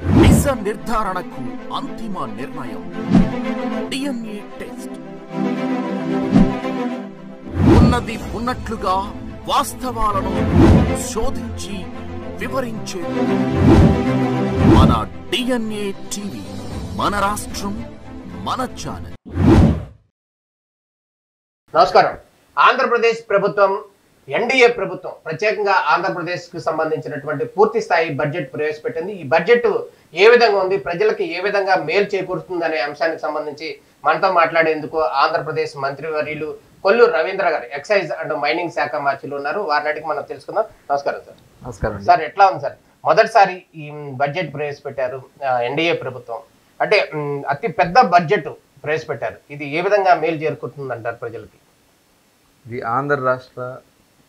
దిశ నిర్ధారణకు అంతిమ నిర్ణయం డిఎన్ఏ టెస్ట్. ఉన్నది ఉన్నట్లుగా వాస్తవాలను శోధించి వివరించే మన డిఎన్ఏ టీవీ, మన రాష్ట్రం, మన ఛానల్. నమస్కారం. ఆంధ్రప్రదేశ్ ప్రభుత్వం, ఎన్డీఏ ప్రభుత్వం ప్రత్యేకంగా ఆంధ్రప్రదేశ్ కు సంబంధించినటువంటి పూర్తి స్థాయి బడ్జెట్ ప్రవేశపెట్టింది. ఈ బడ్జెట్ ఏ విధంగా ఉంది, ప్రజలకు ఏ విధంగా మేలు చేకూరుతుంది అనే అంశానికి సంబంధించి మనతో మాట్లాడేందుకు ఆంధ్రప్రదేశ్ మంత్రివర్యులు కొల్లు రవీంద్ర గారు, ఎక్సైజ్ అండ్ మైనింగ్ శాఖ మంత్రులు ఉన్నారు. వారిని అడిగి మనం తెలుసుకుందాం. నమస్కారం సార్. నమస్కారం సార్, ఎట్లా ఉంది సార్? మొదటిసారి ఈ బడ్జెట్ ప్రవేశపెట్టారు ఎన్డీఏ ప్రభుత్వం, అంటే అతి పెద్ద బడ్జెట్ ప్రవేశపెట్టారు. ఇది ఏ విధంగా మేలు చేకూరుతుంది అంటారు ప్రజలకి? ఇది ఆంధ్ర రాష్ట్ర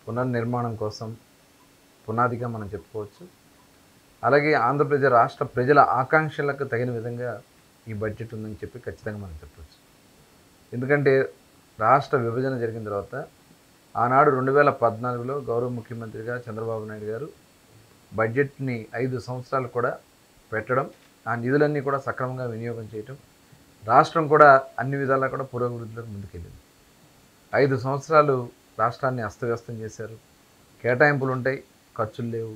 పునర్నిర్మాణం కోసం పునాదిగా మనం చెప్పుకోవచ్చు. అలాగే ఆంధ్రప్రదేశ్ రాష్ట్ర ప్రజల ఆకాంక్షలకు తగిన విధంగా ఈ బడ్జెట్ ఉందని చెప్పి ఖచ్చితంగా మనం చెప్పవచ్చు. ఎందుకంటే రాష్ట్ర విభజన జరిగిన తర్వాత ఆనాడు 2014లో గౌరవ ముఖ్యమంత్రిగా చంద్రబాబు నాయుడు గారు బడ్జెట్ని 5 సంవత్సరాలు కూడా పెట్టడం, ఆ నిధులన్నీ కూడా సక్రమంగా వినియోగం చేయటం, రాష్ట్రం కూడా అన్ని విధాలా కూడా పురోభివృద్ధిలోకి ముందుకెళ్ళింది. 5 సంవత్సరాలు రాష్ట్రాన్ని అస్తవ్యస్తం చేశారు. కేటాయింపులు ఉంటాయి, ఖర్చులు లేవు,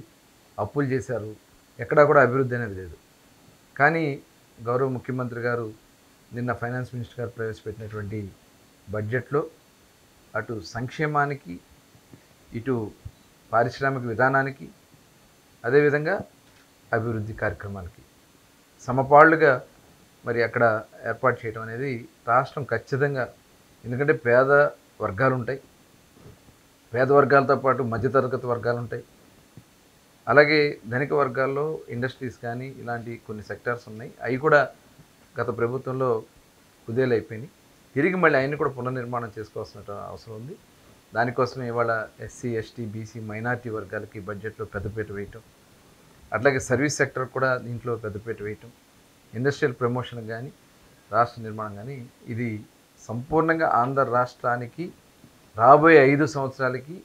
అప్పులు చేశారు, ఎక్కడా కూడా అభివృద్ధి అనేది లేదు. కానీ గౌరవ ముఖ్యమంత్రి గారు నిన్న ఫైనాన్స్ మినిస్టర్ గారు ప్రవేశపెట్టినటువంటి బడ్జెట్లో అటు సంక్షేమానికి, ఇటు పారిశ్రామిక విధానానికి, అదేవిధంగా అభివృద్ధి కార్యక్రమాలకి సమపాళ్లుగా మరి అక్కడ ఏర్పాటు చేయడం అనేది రాష్ట్రం ఖచ్చితంగా, ఎందుకంటే పేద వర్గాలు ఉంటాయి, పేద వర్గాలతో పాటు మధ్యతరగతి వర్గాలు ఉంటాయి, అలాగే ధనిక వర్గాల్లో ఇండస్ట్రీస్ కానీ ఇలాంటి కొన్ని సెక్టార్స్ ఉన్నాయి. అవి కూడా గత ప్రభుత్వంలో కుదేలైపోయినాయి. తిరిగి మళ్ళీ ఆయన్ని కూడా పునర్నిర్మాణం చేసుకోవాల్సిన అవసరం ఉంది. దానికోసమే ఇవాళ ఎస్సీ, ఎస్టీ, బీసీ, మైనార్టీ వర్గాలకి బడ్జెట్లో పెద్దపీట వేయటం, అట్లాగే సర్వీస్ సెక్టర్ కూడా దీంట్లో పెద్దపీట వేయటం, ఇండస్ట్రియల్ ప్రమోషన్ కానీ రాష్ట్ర నిర్మాణం కానీ, ఇది సంపూర్ణంగా ఆంధ్ర రాష్ట్రానికి రాబోయే 5 సంవత్సరాలకి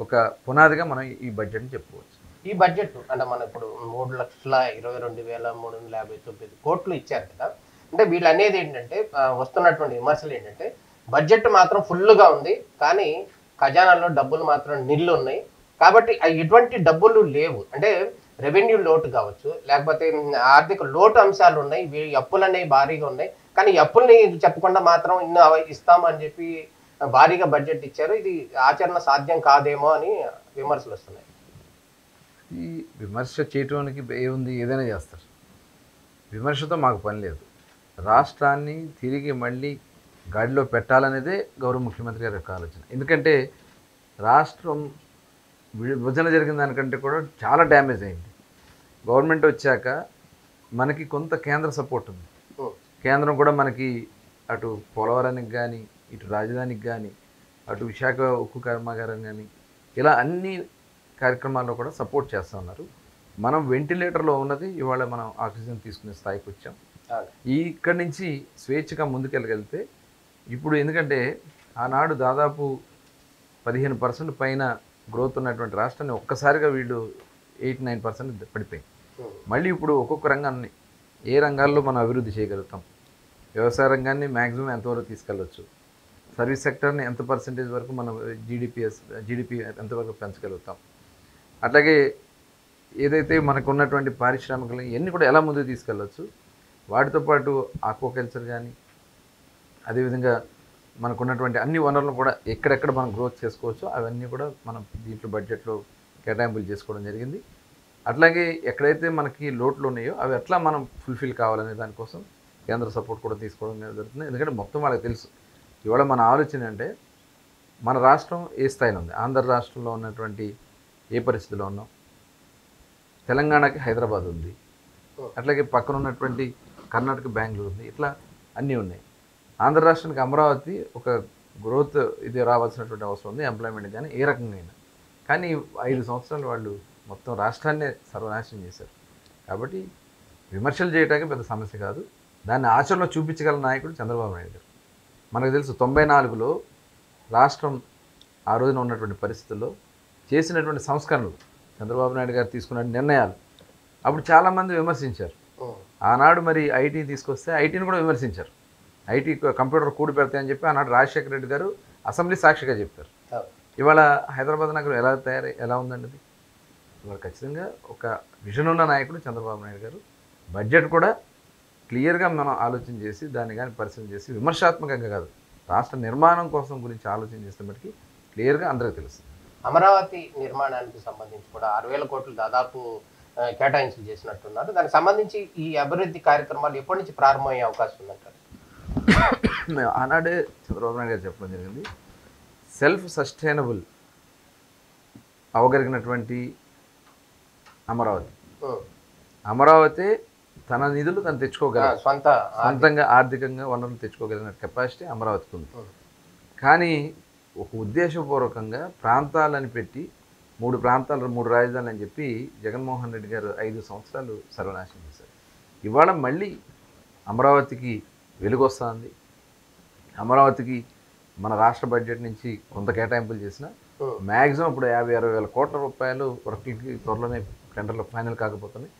ఒక పునాదిగా మనం ఈ బడ్జెట్ని చెప్పుకోవచ్చు. ఈ బడ్జెట్ అంటే మనం ఇప్పుడు 3,22,359 కోట్లు ఇచ్చారు కదా. అంటే వీళ్ళు అనేది ఏంటంటే, వస్తున్నటువంటి విమర్శలు ఏంటంటే, బడ్జెట్ మాత్రం ఫుల్గా ఉంది, కానీ ఖజానాలో డబ్బులు మాత్రం నిల్లు ఉన్నాయి. కాబట్టి ఎటువంటి డబ్బులు లేవు, అంటే రెవెన్యూ లోటు కావచ్చు, లేకపోతే ఆర్థిక లోటు అంశాలు ఉన్నాయి, అప్పులు అనేవి భారీగా ఉన్నాయి. కానీ అప్పుల్ని చెప్పకుండా మాత్రం ఇన్ని ఇస్తామని చెప్పి భారీగా బడ్జెట్ ఇచ్చారు. ఇది ఆచరణ సాధ్యం కాదేమో అని విమర్శలు వస్తున్నాయి. ఈ విమర్శ చేయటానికి ఏముంది, ఏదైనా చేస్తారు. విమర్శతో మాకు పని లేదు. రాష్ట్రాన్ని తిరిగి మళ్ళీ గాడిలో పెట్టాలనేదే గౌరవ ముఖ్యమంత్రి గారి యొక్క ఆలోచన. ఎందుకంటే రాష్ట్రం విభజన జరిగిన దానికంటే కూడా చాలా డ్యామేజ్ అయింది. గవర్నమెంట్ వచ్చాక మనకి కొంత కేంద్ర సపోర్ట్ ఉంది. కేంద్రం కూడా మనకి అటు పోలవరానికి కానీ, ఇటు రాజధానికి కానీ, అటు విశాఖ ఉక్కు కర్మాగారం కానీ, ఇలా అన్ని కార్యక్రమాల్లో కూడా సపోర్ట్ చేస్తూ ఉన్నారు. మనం వెంటిలేటర్లో ఉన్నది ఇవాళ మనం ఆక్సిజన్ తీసుకునే స్థాయికి వచ్చాం. ఇక్కడి నుంచి స్వేచ్ఛగా ముందుకెళ్ళగలిగితే ఇప్పుడు, ఎందుకంటే ఆనాడు దాదాపు 15% పైన గ్రోత్ ఉన్నటువంటి రాష్ట్రాన్ని ఒక్కసారిగా వీళ్ళు 8-9% పడిపోయింది. మళ్ళీ ఇప్పుడు ఒక్కొక్క రంగాన్ని, ఏ రంగాల్లో మనం అభివృద్ధి చేయగలుగుతాం, వ్యవసాయ రంగాన్ని మ్యాక్సిమం ఎంతవరకు తీసుకెళ్ళవచ్చు, సర్వీస్ సెక్టర్ని ఎంత పర్సెంటేజ్ వరకు మనం జీడిపి ఎంతవరకు పెంచగలుగుతాం, అట్లాగే ఏదైతే మనకు ఉన్నటువంటి పారిశ్రామికలు ఇవన్నీ కూడా ఎలా ముందుకు తీసుకెళ్ళవచ్చు, వాటితో పాటు ఆక్వాకల్చర్ కానీ, అదేవిధంగా మనకు ఉన్నటువంటి అన్ని వనరులను కూడా ఎక్కడెక్కడ మనం గ్రోత్ చేసుకోవచ్చో అవన్నీ కూడా మనం దీంట్లో బడ్జెట్లో కేటాయింపులు చేసుకోవడం జరిగింది. అట్లాగే ఎక్కడైతే మనకి లోట్లు ఉన్నాయో అవి ఎట్లా మనం ఫుల్ఫిల్ కావాలనే దానికోసం కేంద్ర సపోర్ట్ కూడా తీసుకోవడం జరుగుతుంది. ఎందుకంటే మొత్తం వాళ్ళకి తెలుసు ఇవాళ మన ఆలోచన అంటే మన రాష్ట్రం ఏ స్థాయిలో ఉంది, ఆంధ్ర రాష్ట్రంలో ఉన్నటువంటి ఏ పరిస్థితిలో ఉన్నాం, తెలంగాణకి హైదరాబాద్ ఉంది, అట్లాగే పక్కన ఉన్నటువంటి కర్ణాటక బెంగళూరు ఉంది, ఇట్లా అన్నీ ఉన్నాయి. ఆంధ్ర రాష్ట్రానికి అమరావతి ఒక గ్రోత్ ఇది రావాల్సినటువంటి అవసరం ఉంది, ఎంప్లాయ్మెంట్ కానీ ఏ రకంగా అయినా. కానీ 5 సంవత్సరాలు వాళ్ళు మొత్తం రాష్ట్రాన్నే సర్వనాశనం చేశారు. కాబట్టి విమర్శలు చేయడానికి పెద్ద సమస్య కాదు, దాన్ని ఆచరణలో చూపించగల నాయకుడు చంద్రబాబు నాయుడు గారు. మనకు తెలుసు 94లో రాష్ట్రం ఆ రోజున ఉన్నటువంటి పరిస్థితుల్లో చేసినటువంటి సంస్కరణలు, చంద్రబాబు నాయుడు గారు తీసుకున్న నిర్ణయాలు అప్పుడు చాలామంది విమర్శించారు. ఆనాడు మరి ఐటీ తీసుకొస్తే ఐటీని కూడా విమర్శించారు. ఐటీ కంప్యూటర్ కూడి పెడతాయని చెప్పి ఆనాడు రాజశేఖర రెడ్డి గారు అసెంబ్లీ సాక్షిగా చెప్పారు. ఇవాళ హైదరాబాద్ నగరం ఎలా ఉందండి అది? ఇవాళ ఖచ్చితంగా ఒక విజన్ ఉన్న నాయకుడు చంద్రబాబు నాయుడు గారు. బడ్జెట్ కూడా క్లియర్గా మనం ఆలోచన చేసి దాన్ని కానీ పరిశీలన చేసి విమర్శాత్మకంగా కాదు, రాష్ట్ర నిర్మాణం కోసం గురించి ఆలోచన చేస్తే మటుకి క్లియర్గా అందరికీ తెలుస్తుంది. అమరావతి నిర్మాణానికి సంబంధించి కూడా 6,000 కోట్లు దాదాపు కేటాయింపులు చేసినట్టున్నారు. దానికి సంబంధించి ఈ అభివృద్ధి కార్యక్రమాలు ఎప్పటి నుంచి ప్రారంభమయ్యే అవకాశం ఉందంటారు? ఆనాడే చంద్రబాబు నాయుడు గారు చెప్పడం జరిగింది, సెల్ఫ్ సస్టైనబుల్ అవగలిగినటువంటి అమరావతి తన నిధులు తను తెచ్చుకోగలరు, సొంతంగా ఆర్థికంగా వనరులు తెచ్చుకోగలిగిన కెపాసిటీ అమరావతికి ఉంది. కానీ ఒక ఉద్దేశపూర్వకంగా ప్రాంతాలని పెట్టి 3 ప్రాంతాలు 3 రాజధానులు అని చెప్పి జగన్మోహన్ రెడ్డి గారు 5 సంవత్సరాలు సర్వనాశనం చేశారు. ఇవాళ మళ్ళీ అమరావతికి వెలుగొస్తుంది. అమరావతికి మన రాష్ట్ర బడ్జెట్ నుంచి కొంత కేటాయింపులు చేసిన మ్యాక్సిమం ఇప్పుడు 50-60 వేల కోట్ల రూపాయలు వర్కులకి త్వరలోనే టెండర్లో ఫైనల్ కాకపోతున్నాయి.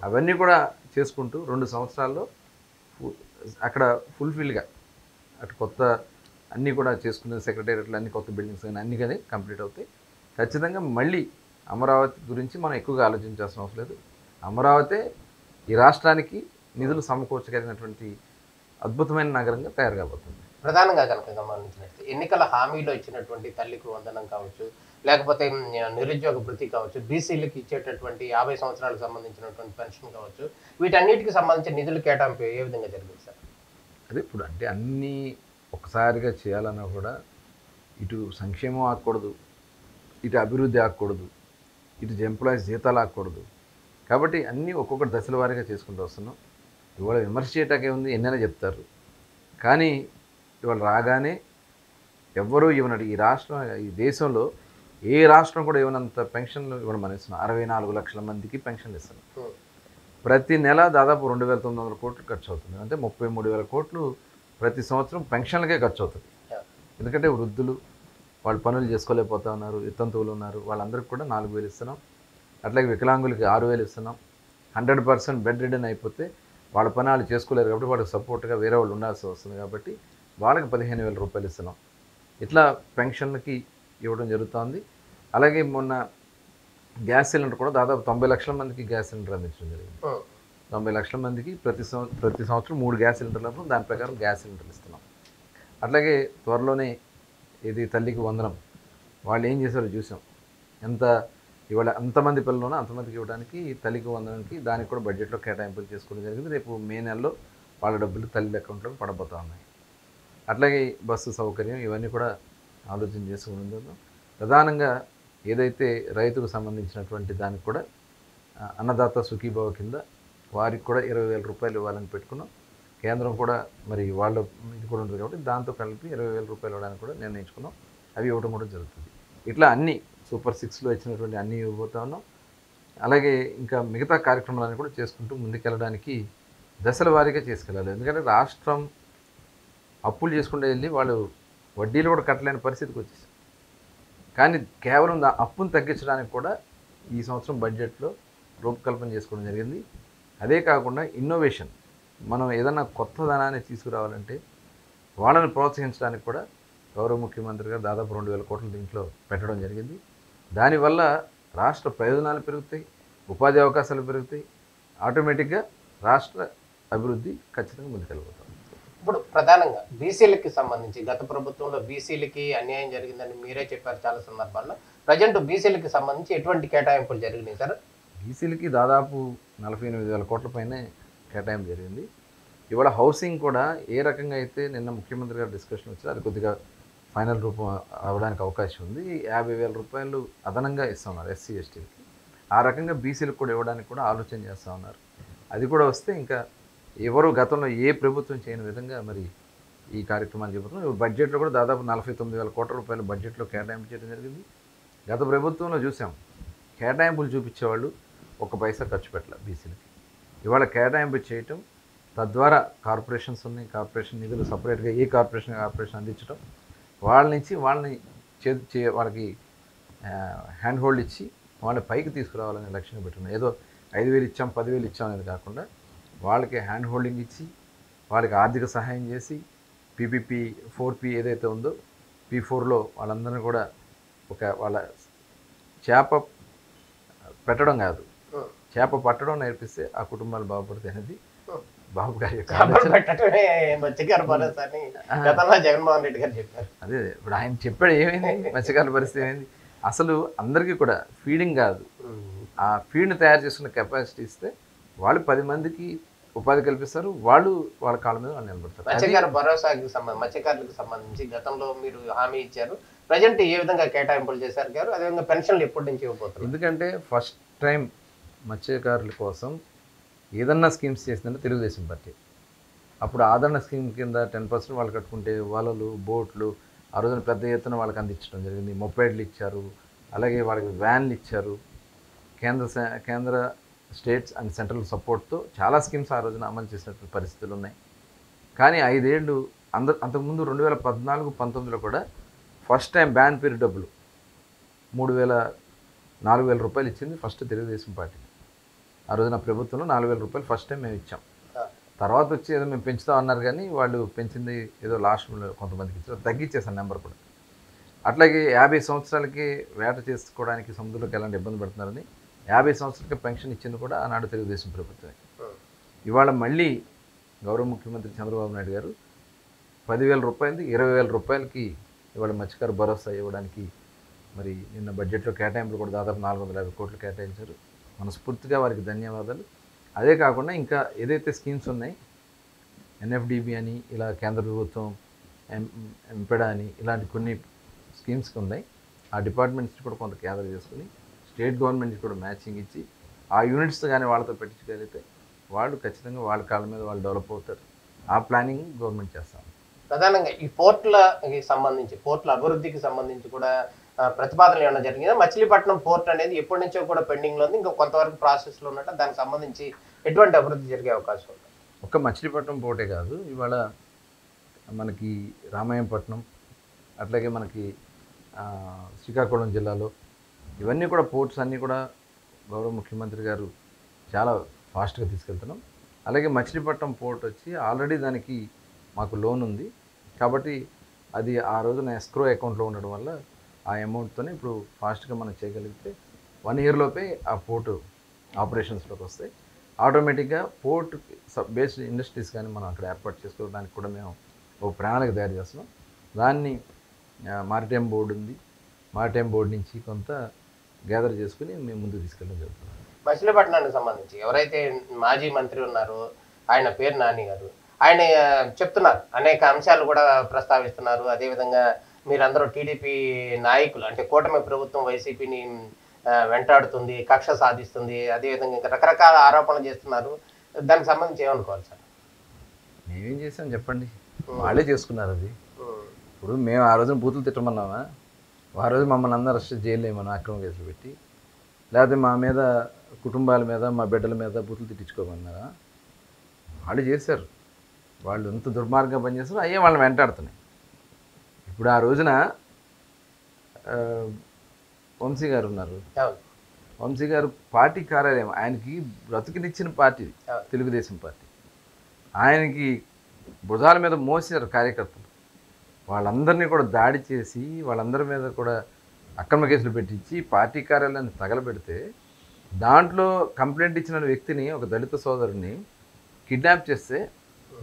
అవన్నీ కూడా చేసుకుంటూ 2 సంవత్సరాల్లో అక్కడ ఫుల్ఫిల్గా అటు కొత్త అన్నీ కూడా చేసుకునే సెక్రటేరియట్లు అన్ని కొత్త బిల్డింగ్స్ కానీ అన్నీ కానీ కంప్లీట్ అవుతాయి. ఖచ్చితంగా మళ్ళీ అమరావతి గురించి మనం ఎక్కువగా ఆలోచించాల్సిన అవసరం లేదు. అమరావతి ఈ రాష్ట్రానికి నిధులు సమకూర్చగలిగినటువంటి అద్భుతమైన నగరంగా తయారు కాబోతుంది. ప్రధానంగా కనుక గమనించినట్లయితే ఎన్నికల హామీలో ఇచ్చినటువంటి తల్లికి వందనం కావచ్చు, లేకపోతే నిరుద్యోగ భృతి కావచ్చు, బీసీలకు ఇచ్చేటటువంటి 50 సంవత్సరాలకు సంబంధించినటువంటి పెన్షన్ కావచ్చు, వీటన్నిటికి సంబంధించిన నిధులు కేటాయింపు ఏ విధంగా జరిగింది సార్? అదే ఇప్పుడు అంటే అన్నీ ఒకసారిగా చేయాలన్నా కూడా ఇటు సంక్షేమం ఆగకూడదు, ఇటు అభివృద్ధి ఆగకూడదు, ఇటు ఎంప్లాయీస్ జీతాలు ఆగకూడదు. కాబట్టి అన్నీ ఒక్కొక్కటి దశల వారీగా చేసుకుంటూ వస్తున్నాం. ఇవాళ విమర్శ చేయటాకే ఉంది, ఎన్నైనా చెప్తారు. కానీ ఇవాళ రాగానే ఎవ్వరూ ఇవ్వనట్టు ఈ రాష్ట్రం ఈ దేశంలో ఏ రాష్ట్రం కూడా ఇవ్వనంత పెన్షన్లు ఇవ్వడం మనం ఇస్తున్నాం. 64 లక్షల మందికి పెన్షన్లు ఇస్తున్నాం. ప్రతి నెల దాదాపు 2,900 కోట్లు ఖర్చు అవుతుంది. అంటే 33,000 కోట్లు ప్రతి సంవత్సరం పెన్షన్లకే ఖర్చు అవుతుంది. ఎందుకంటే వృద్ధులు వాళ్ళు పనులు చేసుకోలేకపోతా ఉన్నారు, వితంతువులు ఉన్నారు, వాళ్ళందరికీ కూడా 4,000 ఇస్తున్నాం. అట్లాగే వికలాంగులకి 6,000 ఇస్తున్నాం. 100% బెడ్ రిడన్ అయిపోతే వాళ్ళ పని వాళ్ళు చేసుకోలేరు కాబట్టి వాళ్ళకి సపోర్ట్గా వేరే వాళ్ళు ఉండాల్సి వస్తుంది. కాబట్టి వాళ్ళకి 15,000 రూపాయలు ఇస్తున్నాం. ఇట్లా పెన్షన్లకి ఇవ్వడం జరుగుతుంది. అలాగే మొన్న గ్యాస్ సిలిండర్ కూడా దాదాపు 90 లక్షల మందికి గ్యాస్ సిలిండర్ అందించడం జరిగింది. 90 లక్షల మందికి ప్రతి సంవత్సరం 3 గ్యాస్ సిలిండర్లకు దాని ప్రకారం గ్యాస్ సిలిండర్లు ఇస్తున్నాం. అట్లాగే త్వరలోనే ఇది తల్లికి వందనం వాళ్ళు ఏం చేశారో చూసాం. ఇవాళ అంతమంది పిల్లలు అంతమందికి ఇవ్వడానికి తల్లికి వందనానికి దానికి కూడా బడ్జెట్లో కేటాయింపులు చేసుకోవడం జరిగింది. రేపు మే నెలలో వాళ్ళ డబ్బులు తల్లి అకౌంట్లోకి పడబోతూ ఉన్నాయి. అట్లాగే బస్సు సౌకర్యం ఇవన్నీ కూడా ఆలోచన చేసుకుని ప్రధానంగా ఏదైతే రైతుకు సంబంధించినటువంటి దానికి కూడా అన్నదాత సుఖీభావ కింద వారికి కూడా 20,000 రూపాయలు ఇవ్వాలని పెట్టుకున్నాం. కేంద్రం కూడా మరి వాళ్ళ ఇది కూడా ఉంటుంది కాబట్టి దాంతో కలిపి 20,000 రూపాయలు ఇవ్వడానికి కూడా నిర్ణయించుకున్నాం. అవి ఇవ్వడం కూడా జరుగుతుంది. ఇట్లా అన్నీ సూపర్ 6లో ఇచ్చినటువంటి అన్నీ ఇవ్వబోతా ఉన్నాం. అలాగే ఇంకా మిగతా కార్యక్రమాలను కూడా చేసుకుంటూ ముందుకెళ్ళడానికి దశల వారీగా చేసుకెళ్ళాలి. ఎందుకంటే రాష్ట్రం అప్పులు చేసుకుంటూ వెళ్ళి వాళ్ళు వడ్డీలు కూడా కట్టలేని పరిస్థితికి వచ్చేసి, కానీ కేవలం అప్పును తగ్గించడానికి కూడా ఈ సంవత్సరం బడ్జెట్లో రూపకల్పన చేసుకోవడం జరిగింది. అదే కాకుండా ఇన్నోవేషన్, మనం ఏదన్నా కొత్త ధనాన్ని తీసుకురావాలంటే వాళ్ళని ప్రోత్సహించడానికి కూడా గౌరవ ముఖ్యమంత్రి గారు దాదాపు 2,000 కోట్లు దీంట్లో పెట్టడం జరిగింది. దానివల్ల రాష్ట్ర ప్రయోజనాలు పెరుగుతాయి, ఉపాధి అవకాశాలు పెరుగుతాయి, ఆటోమేటిక్గా రాష్ట్ర అభివృద్ధి ఖచ్చితంగా ముందుకెళ్ళిపోతాం. ఇప్పుడు ప్రధానంగా బీసీలకి సంబంధించి గత ప్రభుత్వంలో బీసీలకి అన్యాయం జరిగిందని మీరే చెప్పారు చాలా సందర్భాల్లో. ప్రజెంట్ బీసీలకి సంబంధించి ఎటువంటి కేటాయింపులు జరిగినాయి సార్? బీసీలకి దాదాపు 48,000 కోట్ల పైనే కేటాయింపు జరిగింది. ఇవాళ హౌసింగ్ కూడా ఏ రకంగా అయితే నిన్న ముఖ్యమంత్రి గారు డిస్కషన్ వచ్చారు, అది కొద్దిగా ఫైనల్ రూపం అవ్వడానికి అవకాశం ఉంది. 50,000 రూపాయలు అదనంగా ఇస్తూ ఉన్నారు ఎస్సీ ఎస్టీలకి. ఆ రకంగా బీసీలకు కూడా ఇవ్వడానికి కూడా ఆలోచన చేస్తూ ఉన్నారు. అది కూడా వస్తే ఇంకా ఎవరు గతంలో ఏ ప్రభుత్వం చేయని విధంగా మరి ఈ కార్యక్రమాలు చెబుతున్నాం. బడ్జెట్లో కూడా దాదాపు 49,000 కోట్ల రూపాయలు బడ్జెట్లో కేటాయింపు చేయడం జరిగింది. గత ప్రభుత్వంలో చూసాం కేటాయింపులు చూపించేవాళ్ళు 1 పైసా ఖర్చు పెట్టాలి బీసీలకి. ఇవాళ కేటాయింపు చేయటం, తద్వారా కార్పొరేషన్స్ ఉన్నాయి, కార్పొరేషన్ నిధులు సపరేట్గా ఏ కార్పొరేషన్ అందించడం, వాళ్ళని వాళ్ళకి హ్యాండ్ హోల్డ్ ఇచ్చి వాళ్ళని పైకి తీసుకురావాలని లక్ష్యంగా పెట్టున్నాం. ఏదో 5,000 ఇచ్చాం 10,000 ఇచ్చాం అనేది కాకుండా వాళ్ళకి హ్యాండ్ హోల్డింగ్ ఇచ్చి వాళ్ళకి ఆర్థిక సహాయం చేసి పీపీపీ 4P ఏదైతే ఉందో P4లో వాళ్ళందరినీ కూడా వాళ్ళ చేప పెట్టడం కాదు, చేప పట్టడం నేర్పిస్తే ఆ కుటుంబాలు బాగుపడతాయి అనేది బాబు గారి యొక్క జగన్మోహన్ రెడ్డి గారు చెప్పారు. అదే ఇప్పుడు ఆయన చెప్పాడు ఏమైంది, మత్స్యకారుల పరిస్థితి ఏమైంది. అసలు అందరికీ కూడా ఫీడింగ్ కాదు, ఆ ఫీడ్ని తయారు చేసుకున్న కెపాసిటీ ఇస్తే వాళ్ళు 10 మందికి ఉపాధి కల్పిస్తారు, వాళ్ళు వాళ్ళ కాళ్ళ మీద వాళ్ళు నిలబడతారు. మత్స్యకార భరోసాకి మత్స్యకారులకు సంబంధించి గతంలో మీరు హామీ ఇచ్చారు, ప్రజెంట్ ఏ విధంగా కేటాయింపులు చేశారు గారు, అదేవిధంగా పెన్షన్లు ఎప్పటి నుంచి ఇవ్వబోతున్నారు? ఎందుకంటే ఫస్ట్ టైం మత్స్యకారుల కోసం ఏదన్నా స్కీమ్స్ చేసిందంటే తెలుగుదేశం పార్టీ. అప్పుడు ఆదరణ స్కీమ్ కింద 10% వాళ్ళు కట్టుకుంటే వలలు బోట్లు ఆ రోజున పెద్ద ఎత్తున వాళ్ళకి అందించడం జరిగింది. మొపైడ్లు ఇచ్చారు, అలాగే వాళ్ళకి వ్యాన్లు ఇచ్చారు. కేంద్ర స్టేట్స్ అండ్ సెంట్రల్ సపోర్ట్తో చాలా స్కీమ్స్ ఆ రోజున అమలు చేసినటువంటి పరిస్థితులు ఉన్నాయి. కానీ 5 ఏళ్ళు అంతకుముందు 2014-19లో కూడా ఫస్ట్ టైం బ్యాన్ పీరియడ్ డబ్బులు 3,000-4,000 రూపాయలు ఇచ్చింది ఫస్ట్ తెలుగుదేశం పార్టీ. ఆ రోజున ప్రభుత్వంలో 4,000 రూపాయలు ఫస్ట్ టైం మేము ఇచ్చాం. తర్వాత వచ్చి ఏదో మేము పెంచుతాం అన్నారు, కానీ వాళ్ళు పెంచింది ఏదో లాస్ట్లో కొంతమందికి ఇచ్చారు, తగ్గించేసాను నెంబర్ కూడా. అట్లాగే 50 సంవత్సరాలకి వేట చేసుకోవడానికి సముద్రంలోకి ఎలాంటి ఇబ్బంది పడుతున్నారని 50 సంవత్సరాలకి పెన్షన్ ఇచ్చింది కూడా ఆనాడు తెలుగుదేశం ప్రభుత్వమే. ఇవాళ మళ్ళీ గౌరవ ముఖ్యమంత్రి చంద్రబాబు నాయుడు గారు 10,000 రూపాయలది 20,000 రూపాయలకి ఇవాళ మత్స్యకార భరోసా ఇవ్వడానికి మరి నిన్న బడ్జెట్లో కేటాయింపులు కూడా దాదాపు 450 కోట్లు కేటాయించారు. మనస్ఫూర్తిగా వారికి ధన్యవాదాలు. అదే కాకుండా ఇంకా ఏదైతే స్కీమ్స్ ఉన్నాయి, ఎన్ఎఫ్డిబి అని, ఇలా కేంద్ర ప్రభుత్వం ఎంపెడా అని, ఇలాంటి కొన్ని స్కీమ్స్ ఉన్నాయి. ఆ డిపార్ట్మెంట్స్ కూడా కొంత కేంద్రం చేసుకుని స్టేట్ గవర్నమెంట్కి కూడా మ్యాచింగ్ ఇచ్చి ఆ యూనిట్స్ కానీ వాళ్ళతో పెట్టించగలిగితే వాళ్ళు ఖచ్చితంగా వాళ్ళ కాళ్ళ మీద వాళ్ళు డెవలప్ అవుతారు. ఆ ప్లానింగ్ గవర్నమెంట్ చేస్తాం. ప్రధానంగా ఈ పోర్ట్లకి సంబంధించి, పోర్ట్ల అభివృద్ధికి సంబంధించి కూడా ప్రతిపాదనలు ఏమైనా జరిగిందా? మచిలీపట్నం పోర్ట్ అనేది ఎప్పటి నుంచో కూడా పెండింగ్లో ఉంది, ఇంకా కొంతవరకు ప్రాసెస్లో ఉన్నట్టు, దానికి సంబంధించి ఎటువంటి అభివృద్ధి జరిగే అవకాశం ఉంది? ఒక్క మచిలీపట్నం పోర్టే కాదు, ఇవాళ మనకి రామాయంపట్నం, అట్లాగే మనకి శ్రీకాకుళం జిల్లాలో ఇవన్నీ కూడా పోర్ట్స్ అన్నీ కూడా గౌరవ ముఖ్యమంత్రి గారు చాలా ఫాస్ట్గా తీసుకెళ్తున్నాం. అలాగే మచిలీపట్నం పోర్ట్ వచ్చి ఆల్రెడీ దానికి మాకు లోన్ ఉంది కాబట్టి అది ఆ రోజున ఎస్క్రో అకౌంట్లో ఉండడం వల్ల ఆ అమౌంట్తోనే ఇప్పుడు ఫాస్ట్గా మనం చేయగలిగితే 1 year లోపే ఆ పోర్టు ఆపరేషన్స్లోకి వస్తాయి. ఆటోమేటిక్గా పోర్ట్ బేస్డ్ ఇండస్ట్రీస్ కానీ మనం అక్కడ ఏర్పాటు చేసుకోవడానికి కూడా మేము ఒక ప్రణాళిక తయారు చేస్తున్నాం. దాన్ని మారిటైమ్ బోర్డు ఉంది, మారిటైమ్ బోర్డు నుంచి కొంత గ్యాదర్ చేసుకుని మేము ముందుకు తీసుకెళ్ళడం జరుగుతుంది. మచిలీపట్నానికి సంబంధించి ఎవరైతే మాజీ మంత్రి ఉన్నారో ఆయన పేరు నాని గారు, ఆయన చెప్తున్నారు, అనేక అంశాలు కూడా ప్రస్తావిస్తున్నారు. అదేవిధంగా మీరందరూ టీడీపీ నాయకులు అంటే కూటమి ప్రభుత్వం వైసీపీని వెంటాడుతుంది, కక్ష సాధిస్తుంది, అదేవిధంగా ఇంకా రకరకాల ఆరోపణలు చేస్తున్నారు. దానికి సంబంధించి ఏమనుకోవాలి సార్? మేమేం చేసాం చెప్పండి, వాళ్ళే చేసుకున్నారు. అది ఇప్పుడు మేము ఆ రోజున బూతులు తిట్టమన్నామా? ఆ రోజు మమ్మల్ని అందరూ అరెస్ట్ చేయలేమన్నా అక్రమ కేసులు పెట్టి, లేకపోతే మా మీద కుటుంబాల మీద మా బిడ్డల మీద బూతులు తిట్టించుకోమన్నారా? వాళ్ళు చేశారు. వాళ్ళు ఎంత దుర్మార్గంగా పనిచేస్తారో అయ్యే వాళ్ళని వెంటాడుతున్నాయి. ఇప్పుడు ఆ రోజున వంశీ గారు ఉన్నారు, వంశీ గారు పార్టీ కార్యాలయం, ఆయనకి బ్రతికినిచ్చిన పార్టీ తెలుగుదేశం పార్టీ, ఆయనకి భుజాల మీద మోసారు కార్యకర్తలు. వాళ్ళందరినీ కూడా దాడి చేసి వాళ్ళందరి మీద కూడా అక్రమ కేసులు పెట్టించి పార్టీ కార్యాలయాన్ని తగలబెడితే దాంట్లో కంప్లైంట్ ఇచ్చిన వ్యక్తిని, ఒక దళిత సోదరుని కిడ్నాప్ చేస్తే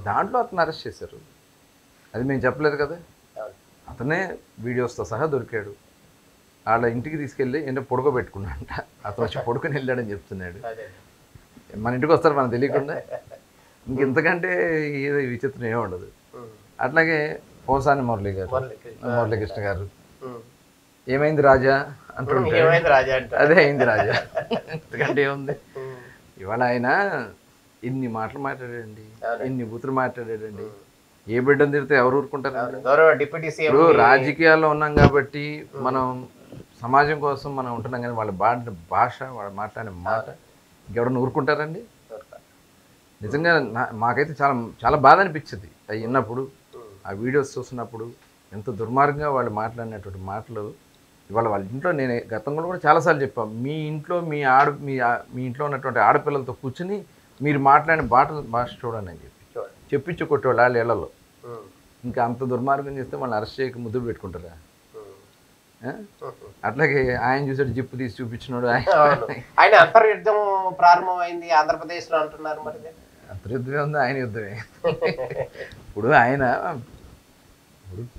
దాంట్లో అతను అరెస్ట్ చేశారు. అది మేము చెప్పలేదు కదా, అతనే వీడియోస్తో సహా దొరికాడు. వాళ్ళ ఇంటికి తీసుకెళ్ళి ఏంటో పడుకోబెట్టుకున్నాడంట, అతను వచ్చి పడుకొని వెళ్ళాడని చెప్తున్నాడు. మన ఇంటికి వస్తారు మనకు తెలియకుండా, ఇంకెంతకంటే ఏదో విచిత్రం ఏమి ఉండదు. అట్లాగే పోసాని మురళీకృష్ణ గారు ఏమైంది రాజా అంటుంటాడు, అదే అయింది రాజా, ఎందుకంటే ఏముంది. ఇవాళ ఆయన ఇన్ని మాటలు మాట్లాడాడండి, ఇన్ని బూతులు మాట్లాడాడండి. ఏ బిడ్డను తిరిగితే ఎవరు ఊరుకుంటారు? ఇప్పుడు రాజకీయాల్లో ఉన్నాం కాబట్టి మనం సమాజం కోసం మనం ఉంటున్నాం, కానీ వాళ్ళ భాష వాళ్ళు మాట్లాడే మాట ఇంకెవరన్నా ఊరుకుంటారండి? నిజంగా మాకైతే చాలా చాలా బాధ అనిపించింది అవి విన్నప్పుడు, ఆ వీడియోస్ చూస్తున్నప్పుడు. ఎంత దుర్మార్గంగా వాళ్ళు మాట్లాడినటువంటి మాటలు ఇవాళ వాళ్ళ ఇంట్లో నేను గతంలో కూడా చాలాసార్లు చెప్పాను, మీ ఇంట్లో మీ ఇంట్లో ఉన్నటువంటి ఆడపిల్లలతో కూర్చుని మీరు మాట్లాడిన భాష చూడండి అని చెప్పించి కొట్టేవాళ్ళు వాళ్ళ ఇళ్లలో. ఇంకా అంత దుర్మార్గం చేస్తే వాళ్ళని అరెస్ట్ చేయక ముద్దు పెట్టుకుంటారా? అట్లాగే ఆయన చూసాడు జిప్పు తీసి చూపించినాడు. ఆయన అంతర్యుద్ధం ప్రారంభమైంది ఆంధ్రప్రదేశ్లో అంటున్నారు. మరి అంతర్యుద్ధమే ఉంది, ఆయన యుద్ధమే. ఇప్పుడు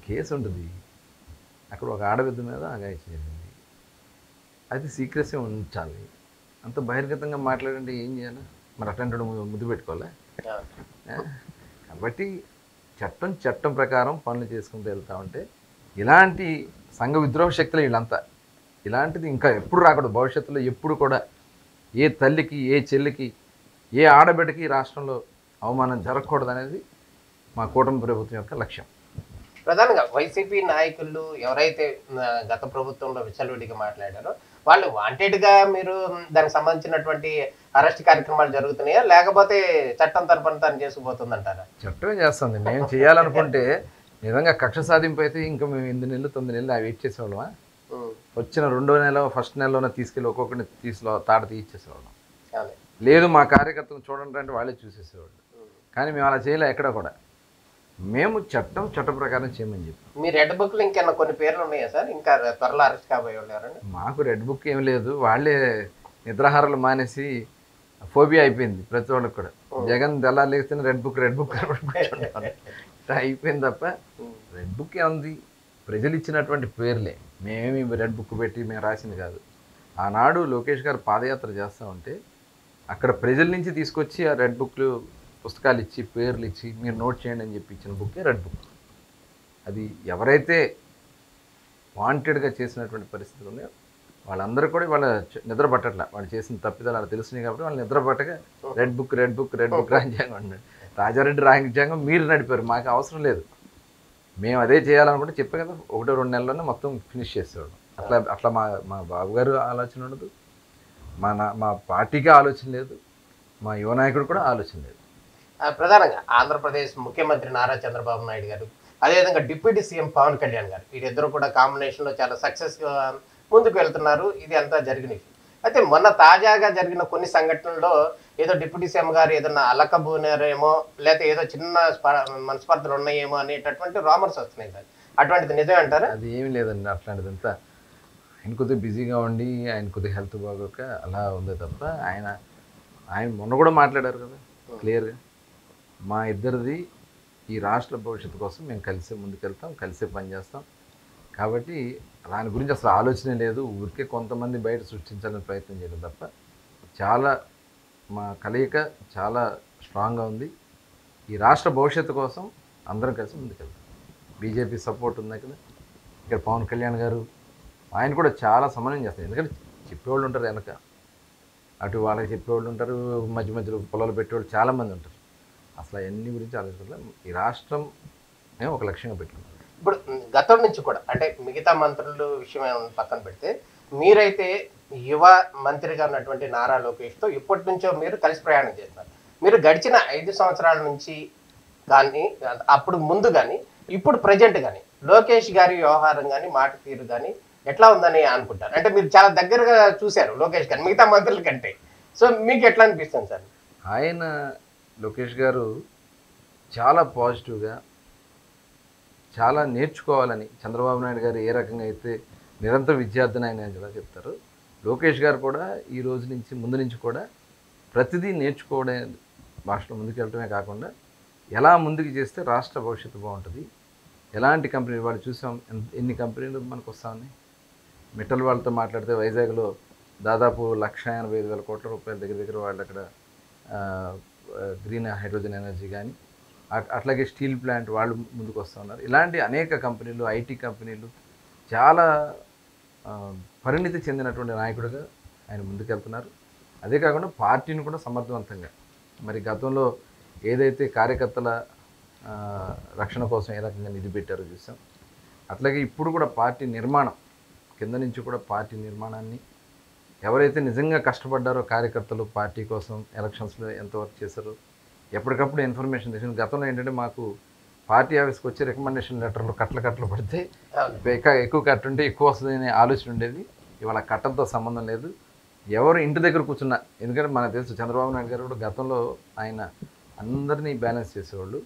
కేసు ఉంటుంది, అక్కడ ఒక ఆడబిడ్డ మీద అగాయిత్యం జరిగింది, అది సీక్రెసీ ఉంచాలి. అంత బహిర్గతంగా మాట్లాడండి ఏం చేయాలి? మరి అట్లాంటి ముద్దు పెట్టుకోవాలి. కాబట్టి చట్టం ప్రకారం పనులు చేసుకుంటూ వెళ్తా ఉంటే ఇలాంటి సంఘ విద్రోహ శక్తులు వీళ్ళంతా, ఇలాంటిది ఇంకా ఎప్పుడు రాకూడదు భవిష్యత్తులో. ఎప్పుడు కూడా ఏ తల్లికి, ఏ చెల్లికి, ఏ ఆడబిడ్డకి రాష్ట్రంలో అవమానం జరగకూడదు అనేది మా కూటమి ప్రభుత్వం యొక్క లక్ష్యం. ప్రధానంగా వైసీపీ నాయకులు ఎవరైతే గత ప్రభుత్వంలో విచ్చలవిడిగా మాట్లాడారో వాళ్ళు వాంటెడ్గా మీరు దానికి సంబంధించినటువంటి అరెస్ట్ కార్యక్రమాలు జరుగుతున్నాయా, లేకపోతే చట్టం తరపున తను చేసుకుపోతుందంటారా? చట్టమే చేస్తుంది. మేము చేయాలనుకుంటే నిజంగా కక్ష సాధింపు అయితే ఇంకా మేము 8 నెలలు 9 నెలలు వెయిట్ చేసేవాళ్ళమా? వచ్చిన 2వ నెల 1st నెలలోనే తీసుకెళ్ళి ఒక్కొక్కరిని తాట తీయించేసేవాళ్ళం. లేదు మా కార్యకర్తలు చూడండి అంటే వాళ్ళే చూసేసేవాళ్ళు. కానీ మేము అలా చేయలే ఎక్కడ కూడా. మేము చట్ట ప్రకారం చేయమని చెప్పి. మీ రెడ్ బుక్లో ఇంకేమన్నా కొన్ని పేర్లు ఉన్నాయా సార్? ఇంకా త్వరలో అరెస్ట్ కాబోయేవాళ్ళు? మాకు రెడ్ బుక్ ఏం లేదు, వాళ్ళే నిద్రాహారాలు మానేసి ఫోబియా అయిపోయింది ప్రతి వాళ్ళకి కూడా. జగన్ దళాలు లేస్తేనే రెడ్ బుక్ అయిపోయింది తప్ప రెడ్ బుక్ ఏముంది? ప్రజలు ఇచ్చినటువంటి పేర్లే, మేమేమి రెడ్ బుక్ పెట్టి మేము రాసింది కాదు. ఆనాడు లోకేష్ గారు పాదయాత్ర చేస్తూ ఉంటే అక్కడ ప్రజల నుంచి తీసుకొచ్చి ఆ రెడ్ బుక్లు పుస్తకాలు ఇచ్చి పేర్లు ఇచ్చి మీరు నోట్ చేయండి అని చెప్పి ఇచ్చిన బుక్కే రెడ్ బుక్. అది ఎవరైతే వాంటెడ్గా చేసినటువంటి పరిస్థితులు ఉన్నాయో వాళ్ళందరూ కూడా వాళ్ళ నిద్ర పట్టట్ల, వాళ్ళు చేసిన తప్పిదాలు అలా తెలుస్తున్నాయి కాబట్టి వాళ్ళు నిద్ర పట్టక రెడ్ బుక్ రాజ్యాంగం అన్నాడు. రాజారెడ్డి రాజ్యాంగం మీరు నడిపారు, మాకు అవసరం లేదు. మేము అదే చేయాలనుకుంటే చెప్పే కదా 1-2 నెలల్లోనే మొత్తం ఫినిష్ చేసేవాళ్ళం. అట్లా మా బాబు గారు ఆలోచన ఉండదు, మా పార్టీకి ఆలోచన లేదు, మా యువ నాయకుడు కూడా ఆలోచన లేదు. ప్రధానంగా ఆంధ్రప్రదేశ్ ముఖ్యమంత్రి నారా చంద్రబాబు నాయుడు గారు, అదేవిధంగా డిప్యూటీ సీఎం పవన్ కళ్యాణ్ గారు, వీరిద్దరూ కూడా కాంబినేషన్లో చాలా సక్సెస్గా ముందుకు వెళ్తున్నారు. ఇది అంతా జరిగిన విషయం. అయితే మొన్న తాజాగా జరిగిన కొన్ని సంఘటనల్లో ఏదో డిప్యూటీ సీఎం గారు ఏదన్నా అలకబూనారేమో, లేకపోతే ఏదో చిన్న మనస్పర్ధలు ఉన్నాయేమో అనేటటువంటి రామర్స్ వస్తున్నాయి సార్. అటువంటిది నిజమే అంటారా? అది ఏమి లేదండి, అట్లాంటిదంతా ఆయన కొద్దిగా బిజీగా ఉండి ఆయన కొద్దిగా హెల్త్ బాగోక అలా ఉంది తప్ప ఆయన మొన్న కూడా మాట్లాడారు కదా క్లియర్గా, మా ఇద్దరిది ఈ రాష్ట్ర భవిష్యత్తు కోసం మేము కలిసే ముందుకెళ్తాం, కలిసే పనిచేస్తాం. కాబట్టి దాని గురించి అసలు ఆలోచనే లేదు. ఊరికే కొంతమంది బయట సృష్టించాలని ప్రయత్నం చేయడం తప్ప చాలా మా కలయిక చాలా స్ట్రాంగ్గా ఉంది. ఈ రాష్ట్ర భవిష్యత్తు కోసం అందరం కలిసి ముందుకెళ్తాం. బీజేపీ సపోర్ట్ ఉంది కదా, ఇక్కడ పవన్ కళ్యాణ్ గారు ఆయన కూడా చాలా సమన్వయం చేస్తారు. ఎందుకంటే చెప్పేవాళ్ళు ఉంటారు వెనక, అటు వాళ్ళకి చెప్పేవాళ్ళు ఉంటారు, మధ్యలో పొలాలు పెట్టేవాళ్ళు చాలామంది ఉంటారు. అసలు అవన్నీ గురించి ఆలోచించాలి. ఈ రాష్ట్రం మేము ఒక లక్ష్యంగా పెట్టుకున్నాం. ఇప్పుడు గతం నుంచి కూడా అంటే మిగతా మంత్రుల విషయం పక్కన పెడితే మీరైతే యువ మంత్రిగా ఉన్నటువంటి నారా లోకేష్తో ఇప్పటి నుంచో మీరు కలిసి ప్రయాణం చేస్తున్నారు. మీరు గడిచిన 5 సంవత్సరాల నుంచి కానీ అప్పుడు ముందు కానీ ఇప్పుడు ప్రజెంట్ కానీ లోకేష్ గారి వ్యవహారం కానీ మాట తీరు కానీ ఎట్లా ఉందని అనుకుంటారు? అంటే మీరు చాలా దగ్గరగా చూశారు లోకేష్ గారు మిగతా మంత్రుల కంటే. సో మీకు ఎట్లా అనిపిస్తుంది సార్? ఆయన లోకేష్ గారు చాలా పాజిటివ్గా చాలా నేర్చుకోవాలని, చంద్రబాబు నాయుడు గారు ఏ రకంగా అయితే నిరంతర విద్యార్థిని ఆయన ఎలా చెప్తారు, లోకేష్ గారు కూడా ఈ రోజు నుంచి ముందు నుంచి కూడా ప్రతిదీ నేర్చుకోవడం, భాషలో ముందుకెళ్ళటమే కాకుండా ఎలా ముందుకు చేస్తే రాష్ట్ర భవిష్యత్తు బాగుంటుంది, ఎలాంటి కంపెనీలు వాళ్ళు చూసాం, ఎన్ని కంపెనీలు మనకు వస్తూ ఉన్నాయి. మెటల్ వాళ్ళతో మాట్లాడితే వైజాగ్లో దాదాపు 1,85,000 కోట్ల రూపాయల దగ్గర వాళ్ళు అక్కడ గ్రీన్ హైడ్రోజన్ ఎనర్జీ కానీ అట్లాగే స్టీల్ ప్లాంట్ వాళ్ళు ముందుకు వస్తూ ఉన్నారు. ఇలాంటి అనేక కంపెనీలు, ఐటీ కంపెనీలు, చాలా పరిణితి చెందినటువంటి నాయకుడిగా ఆయన ముందుకెళ్తున్నారు. అదే కాకుండా పార్టీని కూడా సమర్థవంతంగా, మరి గతంలో ఏదైతే కార్యకర్తల రక్షణ కోసం ఏ రకంగా నిధి పెట్టారో చూసాం, అట్లాగే ఇప్పుడు కూడా పార్టీ నిర్మాణం కింద నుంచి కూడా పార్టీ నిర్మాణాన్ని ఎవరైతే నిజంగా కష్టపడ్డారో కార్యకర్తలు పార్టీ కోసం ఎలక్షన్స్లో ఎంత వర్క్ చేశారో ఎప్పటికప్పుడు ఇన్ఫర్మేషన్ తెచ్చింది. గతంలో ఏంటంటే మాకు పార్టీ ఆఫీస్కి వచ్చి రికమెండేషన్ లెటర్లు కట్టలు పడితే అవును. ఎక్కువ కట్టుంటే ఎక్కువ వస్తుంది అనే ఆలోచన ఉండేది. ఇవాళ కట్టంతో సంబంధం లేదు. ఎవరు ఇంటి దగ్గర కూర్చున్నా, ఎందుకంటే మనకు తెలుసు చంద్రబాబు నాయుడు గారు కూడా గతంలో ఆయన అందరినీ బ్యాలెన్స్ చేసేవాళ్ళు.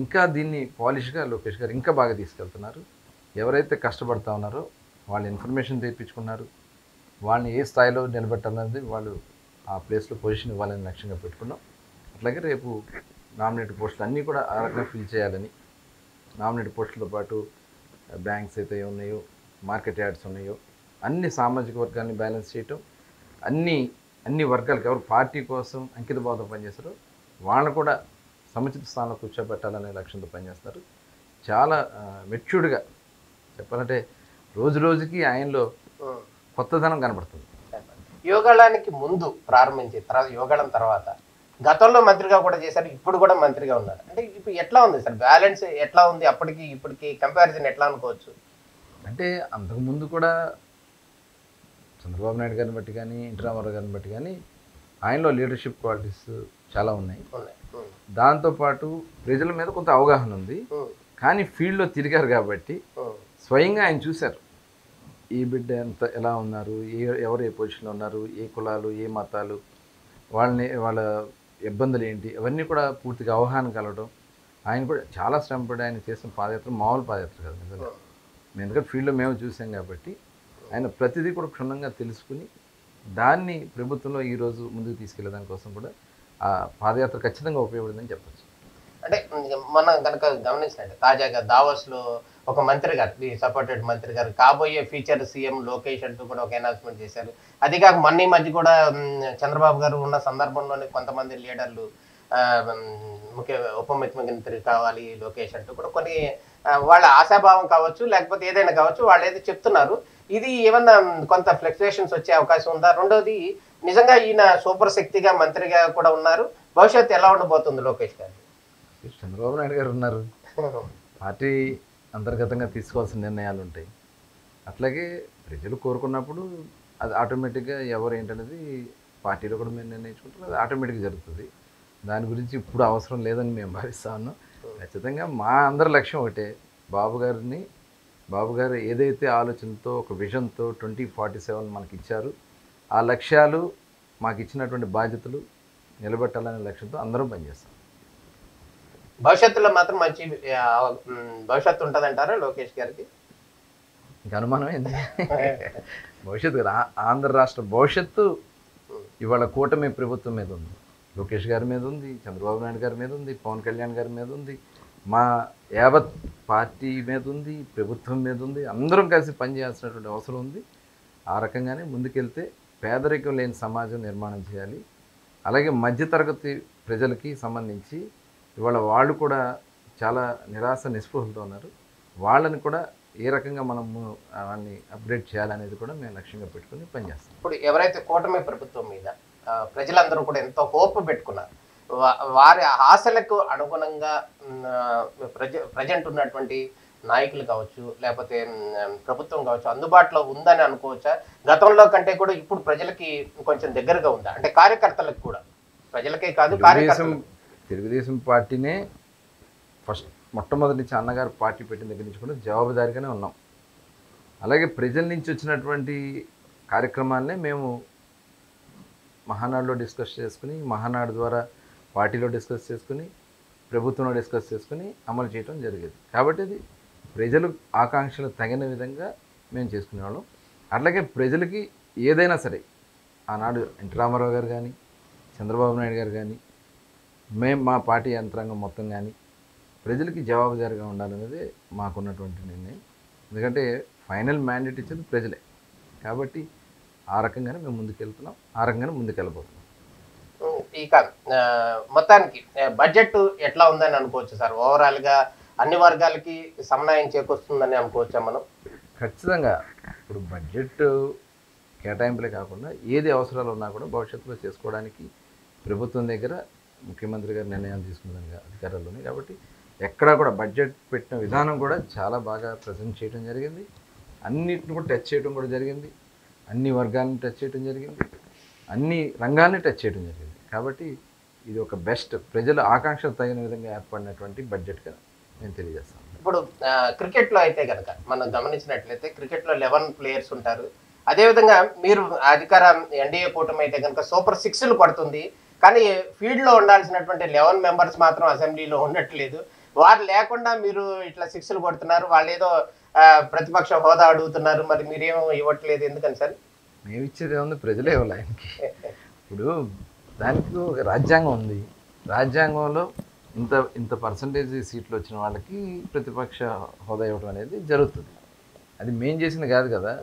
ఇంకా దీన్ని పాలిష్గా లోకేష్ గారు ఇంకా బాగా తీసుకెళ్తున్నారు. ఎవరైతే కష్టపడతా ఉన్నారో వాళ్ళు ఇన్ఫర్మేషన్ తెప్పించుకున్నారు, వాళ్ళని ఏ స్థాయిలో నిలబెట్టాలనేది వాళ్ళు ఆ ప్లేస్లో పొజిషన్ ఇవ్వాలని లక్ష్యంగా పెట్టుకున్నాం. అట్లాగే రేపు నామినేట్ పోస్టులు అన్నీ కూడా ఆ రకంగా ఫిల్ చేయాలని, నామినేట్ పోస్టులతో పాటు బ్యాంక్స్ అయితే ఉన్నాయో, మార్కెట్ యార్డ్స్ ఉన్నాయో అన్ని సామాజిక వర్గాన్ని బ్యాలెన్స్ చేయటం, అన్ని వర్గాలకు ఎవరు పార్టీ కోసం అంకిత భావంతో పనిచేస్తారో వాళ్ళని కూడా సముచిత స్థానంలో కూర్చోబెట్టాలనే లక్ష్యంతో పనిచేస్తారు. చాలా మెచ్యూర్డ్గా చెప్పాలంటే రోజు రోజుకి ఆయనలో కొత్తదనం కనబడుతుంది. యువగళానికి ముందు ప్రారంభించి తర్వాత యువగళం తర్వాత గతంలో మంత్రిగా కూడా చేశారు, ఇప్పుడు కూడా మంత్రిగా ఉన్నారు. అంటే ఇప్పుడు ఎట్లా ఉంది సార్ బ్యాలెన్స్, ఎట్లా ఉంది అప్పటికి ఇప్పటికి కంపారిజన్ ఎట్లా అనుకోవచ్చు? అంటే అంతకుముందు కూడా చంద్రబాబు నాయుడు గారిని బట్టి కానీ, ఎన్టీ రామారావు గారిని బట్టి కానీ ఆయనలో లీడర్షిప్ క్వాలిటీస్ చాలా ఉన్నాయి. దాంతోపాటు ప్రజల మీద కొంత అవగాహన ఉంది. కానీ ఫీల్డ్లో తిరిగారు కాబట్టి స్వయంగా ఆయన చూశారు ఈ బిడ్డ ఎలా ఉన్నారు, ఎవరు ఏ పొజిషన్లో ఉన్నారు, ఏ కులాలు, ఏ మతాలు, వాళ్ళ ఇబ్బందులు ఏంటి, అవన్నీ కూడా పూర్తిగా అవగాహన కలగడం. ఆయన కూడా చాలా శ్రమపడి ఆయన చేసిన పాదయాత్ర మామూలు పాదయాత్ర కాదు నిజంగా. ఎందుకంటే ఫీల్డ్లో మేము చూసాం కాబట్టి ఆయన ప్రతిదీ కూడా క్షుణ్ణంగా తెలుసుకుని దాన్ని ప్రభుత్వంలో ఈరోజు ముందుకు తీసుకెళ్లే దానికోసం కూడా ఆ పాదయాత్ర ఖచ్చితంగా ఉపయోగపడిందని చెప్పచ్చు. అంటే మనం కనుక గమనించినట్టు తాజాగా దావోస్లో ఒక మంత్రి గారు, ఈ సపోర్టెడ్ మంత్రి గారు కాబోయే ఫ్యూచర్ సీఎం లోకేష్ అంటూ కూడా ఒక అనౌన్స్మెంట్ చేశారు. అది కాక మొన్న మధ్య కూడా చంద్రబాబు గారు ఉన్న సందర్భంలోనే కొంతమంది లీడర్లు ఉప ముఖ్యమంత్రి కావాలి లోకేష్ అంటూ కూడా కొన్ని వాళ్ళ ఆశాభావం కావచ్చు, లేకపోతే ఏదైనా కావచ్చు, వాళ్ళు ఏదో చెప్తున్నారు. ఇది ఏమన్నా కొంత ఫ్లక్చుయేషన్స్ వచ్చే అవకాశం ఉందా? రెండోది, నిజంగా ఈయన సూపర్ శక్తిగా మంత్రిగా కూడా ఉన్నారు, భవిష్యత్తు ఎలా ఉండబోతుంది లోకేష్ గారు? చంద్రబాబు నాయుడు గారు ఉన్నారు, పార్టీ అంతర్గతంగా తీసుకోవాల్సిన నిర్ణయాలు ఉంటాయి. అట్లాగే ప్రజలు కోరుకున్నప్పుడు అది ఆటోమేటిక్గా ఎవరు ఏంటనేది పార్టీలో కూడా మేము నిర్ణయించుకుంటాం, అది ఆటోమేటిక్గా జరుగుతుంది. దాని గురించి ఇప్పుడు అవసరం లేదని మేము భావిస్తా ఉన్నాం. ఖచ్చితంగా మా అందరి లక్ష్యం ఒకటే, బాబు గారు ఏదైతే ఆలోచనతో ఒక విజన్తో 2047 మనకి ఇచ్చారు, ఆ లక్ష్యాలు మాకు ఇచ్చినటువంటి బాధ్యతలు నిలబెట్టాలనే లక్ష్యంతో అందరం పనిచేస్తాం. భవిష్యత్తులో మాత్రం మంచి భవిష్యత్తు ఉంటుందంటారా లోకేష్ గారికి? ఇంకా అనుమానం ఏంది? భవిష్యత్తు ఆంధ్ర రాష్ట్ర భవిష్యత్తు ఇవాళ కూటమి ప్రభుత్వం మీద ఉంది, లోకేష్ గారి మీద ఉంది, చంద్రబాబు నాయుడు గారి మీద ఉంది, పవన్ కళ్యాణ్ గారి మీద ఉంది, మా యావత్ పార్టీ మీద ఉంది, ప్రభుత్వం మీద ఉంది. అందరం కలిసి పనిచేయాల్సినటువంటి అవసరం ఉంది. ఆ రకంగానే ముందుకెళ్తే పేదరికం లేని సమాజం నిర్మాణం చేయాలి. అలాగే మధ్యతరగతి ప్రజలకి సంబంధించి ఇవాళ వాళ్ళు కూడా చాలా నిరాశ నిస్పృహలతో ఉన్నారు, వాళ్ళని కూడా ఏ రకంగా మనము వాళ్ళని అప్గ్రేడ్ చేయాలనేది కూడా మేము లక్ష్యంగా పెట్టుకుని పనిచేస్తాం. ఇప్పుడు ఎవరైతే కూటమి ప్రభుత్వం మీద ప్రజలందరూ కూడా ఎంతో హోప్ పెట్టుకున్నారు, వారి ఆశలకు అనుగుణంగా ప్రజెంట్ ఉన్నటువంటి నాయకులు కావచ్చు, లేకపోతే ప్రభుత్వం కావచ్చు అందుబాటులో ఉందని అనుకోవచ్చా? గతంలో కంటే కూడా ఇప్పుడు ప్రజలకి కొంచెం దగ్గరగా ఉందా? అంటే కార్యకర్తలకు కూడా, ప్రజలకే కాదు తెలుగుదేశం పార్టీనే ఫస్ట్ మొట్టమొదటి నుంచి అన్నగారు పార్టీ పెట్టిన దగ్గర నుంచి కూడా జవాబుదారీగానే ఉన్నాం. అలాగే ప్రజల నుంచి వచ్చినటువంటి కార్యక్రమాలనే మేము మహానాడులో డిస్కస్ చేసుకుని, మహానాడు ద్వారా పార్టీలో డిస్కస్ చేసుకుని, ప్రభుత్వంలో డిస్కస్ చేసుకుని అమలు చేయడం జరిగేది. కాబట్టి అది ప్రజలు ఆకాంక్షలు తగిన విధంగా మేము చేసుకునేవాళ్ళం. అట్లాగే ప్రజలకి ఏదైనా సరే ఆనాడు ఎన్టీ రామారావు గారు కానీ, చంద్రబాబు నాయుడు గారు కానీ, మేము మా పార్టీ యంత్రాంగం మొత్తం కానీ ప్రజలకి జవాబుదారీగా ఉండాలనేది మాకున్నటువంటి నిర్ణయం. ఎందుకంటే ఫైనల్ మ్యాండేట్ ఇచ్చేది ప్రజలే. కాబట్టి ఆ రకంగానే మేము ముందుకెళ్తున్నాం, ఆ రకంగానే ముందుకెళ్ళబోతున్నాం. ఇక మొత్తానికి బడ్జెట్ ఎట్లా ఉందని అనుకోవచ్చు సార్? ఓవరాల్గా అన్ని వర్గాలకి సమన్వయం చేకూరుస్తుందని అనుకోవచ్చా మనం? ఖచ్చితంగా. ఇప్పుడు బడ్జెట్ కేటాయింపులే కాకుండా ఏది అవసరాలు ఉన్నా కూడా భవిష్యత్తులో చేసుకోవడానికి ప్రభుత్వం దగ్గర ముఖ్యమంత్రి గారు నిర్ణయాలు తీసుకున్న అధికారాలు ఉన్నాయి. కాబట్టి ఎక్కడా కూడా బడ్జెట్ పెట్టిన విధానం కూడా చాలా బాగా ప్రజెంట్ చేయడం జరిగింది, అన్నిటిని కూడా టచ్ చేయడం కూడా జరిగింది, అన్ని వర్గాలను టచ్ చేయడం జరిగింది, అన్ని రంగాల్ని టచ్ చేయడం జరిగింది. కాబట్టి ఇది ఒక బెస్ట్ ప్రజల ఆకాంక్షలు తగిన విధంగా ఏర్పడినటువంటి బడ్జెట్గా నేను తెలియజేస్తాను. ఇప్పుడు క్రికెట్లో అయితే కనుక మనం గమనించినట్లయితే క్రికెట్లో 11 ప్లేయర్స్ ఉంటారు. అదేవిధంగా మీరు అధికార ఎన్డీఏ కూటమి అయితే కనుక సూపర్ 6లు కొడుతుంది. కానీ ఫీల్డ్లో ఉండాల్సినటువంటి 11 మెంబర్స్ మాత్రం అసెంబ్లీలో ఉండట్లేదు. వారు లేకుండా మీరు ఇట్లా 6లు కొడుతున్నారు. వాళ్ళు ఏదో ప్రతిపక్ష హోదా అడుగుతున్నారు. మరి మీరేమో ఇవ్వట్లేదు ఎందుకని సార్? మేము ఇచ్చేది ఏముంది, ప్రజలే ఇవ్వాలి ఆయనకి. ఇప్పుడు దానికి ఒక రాజ్యాంగం ఉంది. రాజ్యాంగంలో ఇంత పర్సంటేజ్ సీట్లు వచ్చిన వాళ్ళకి ప్రతిపక్ష హోదా ఇవ్వడం అనేది జరుగుతుంది. అది మేం చేసింది కాదు కదా,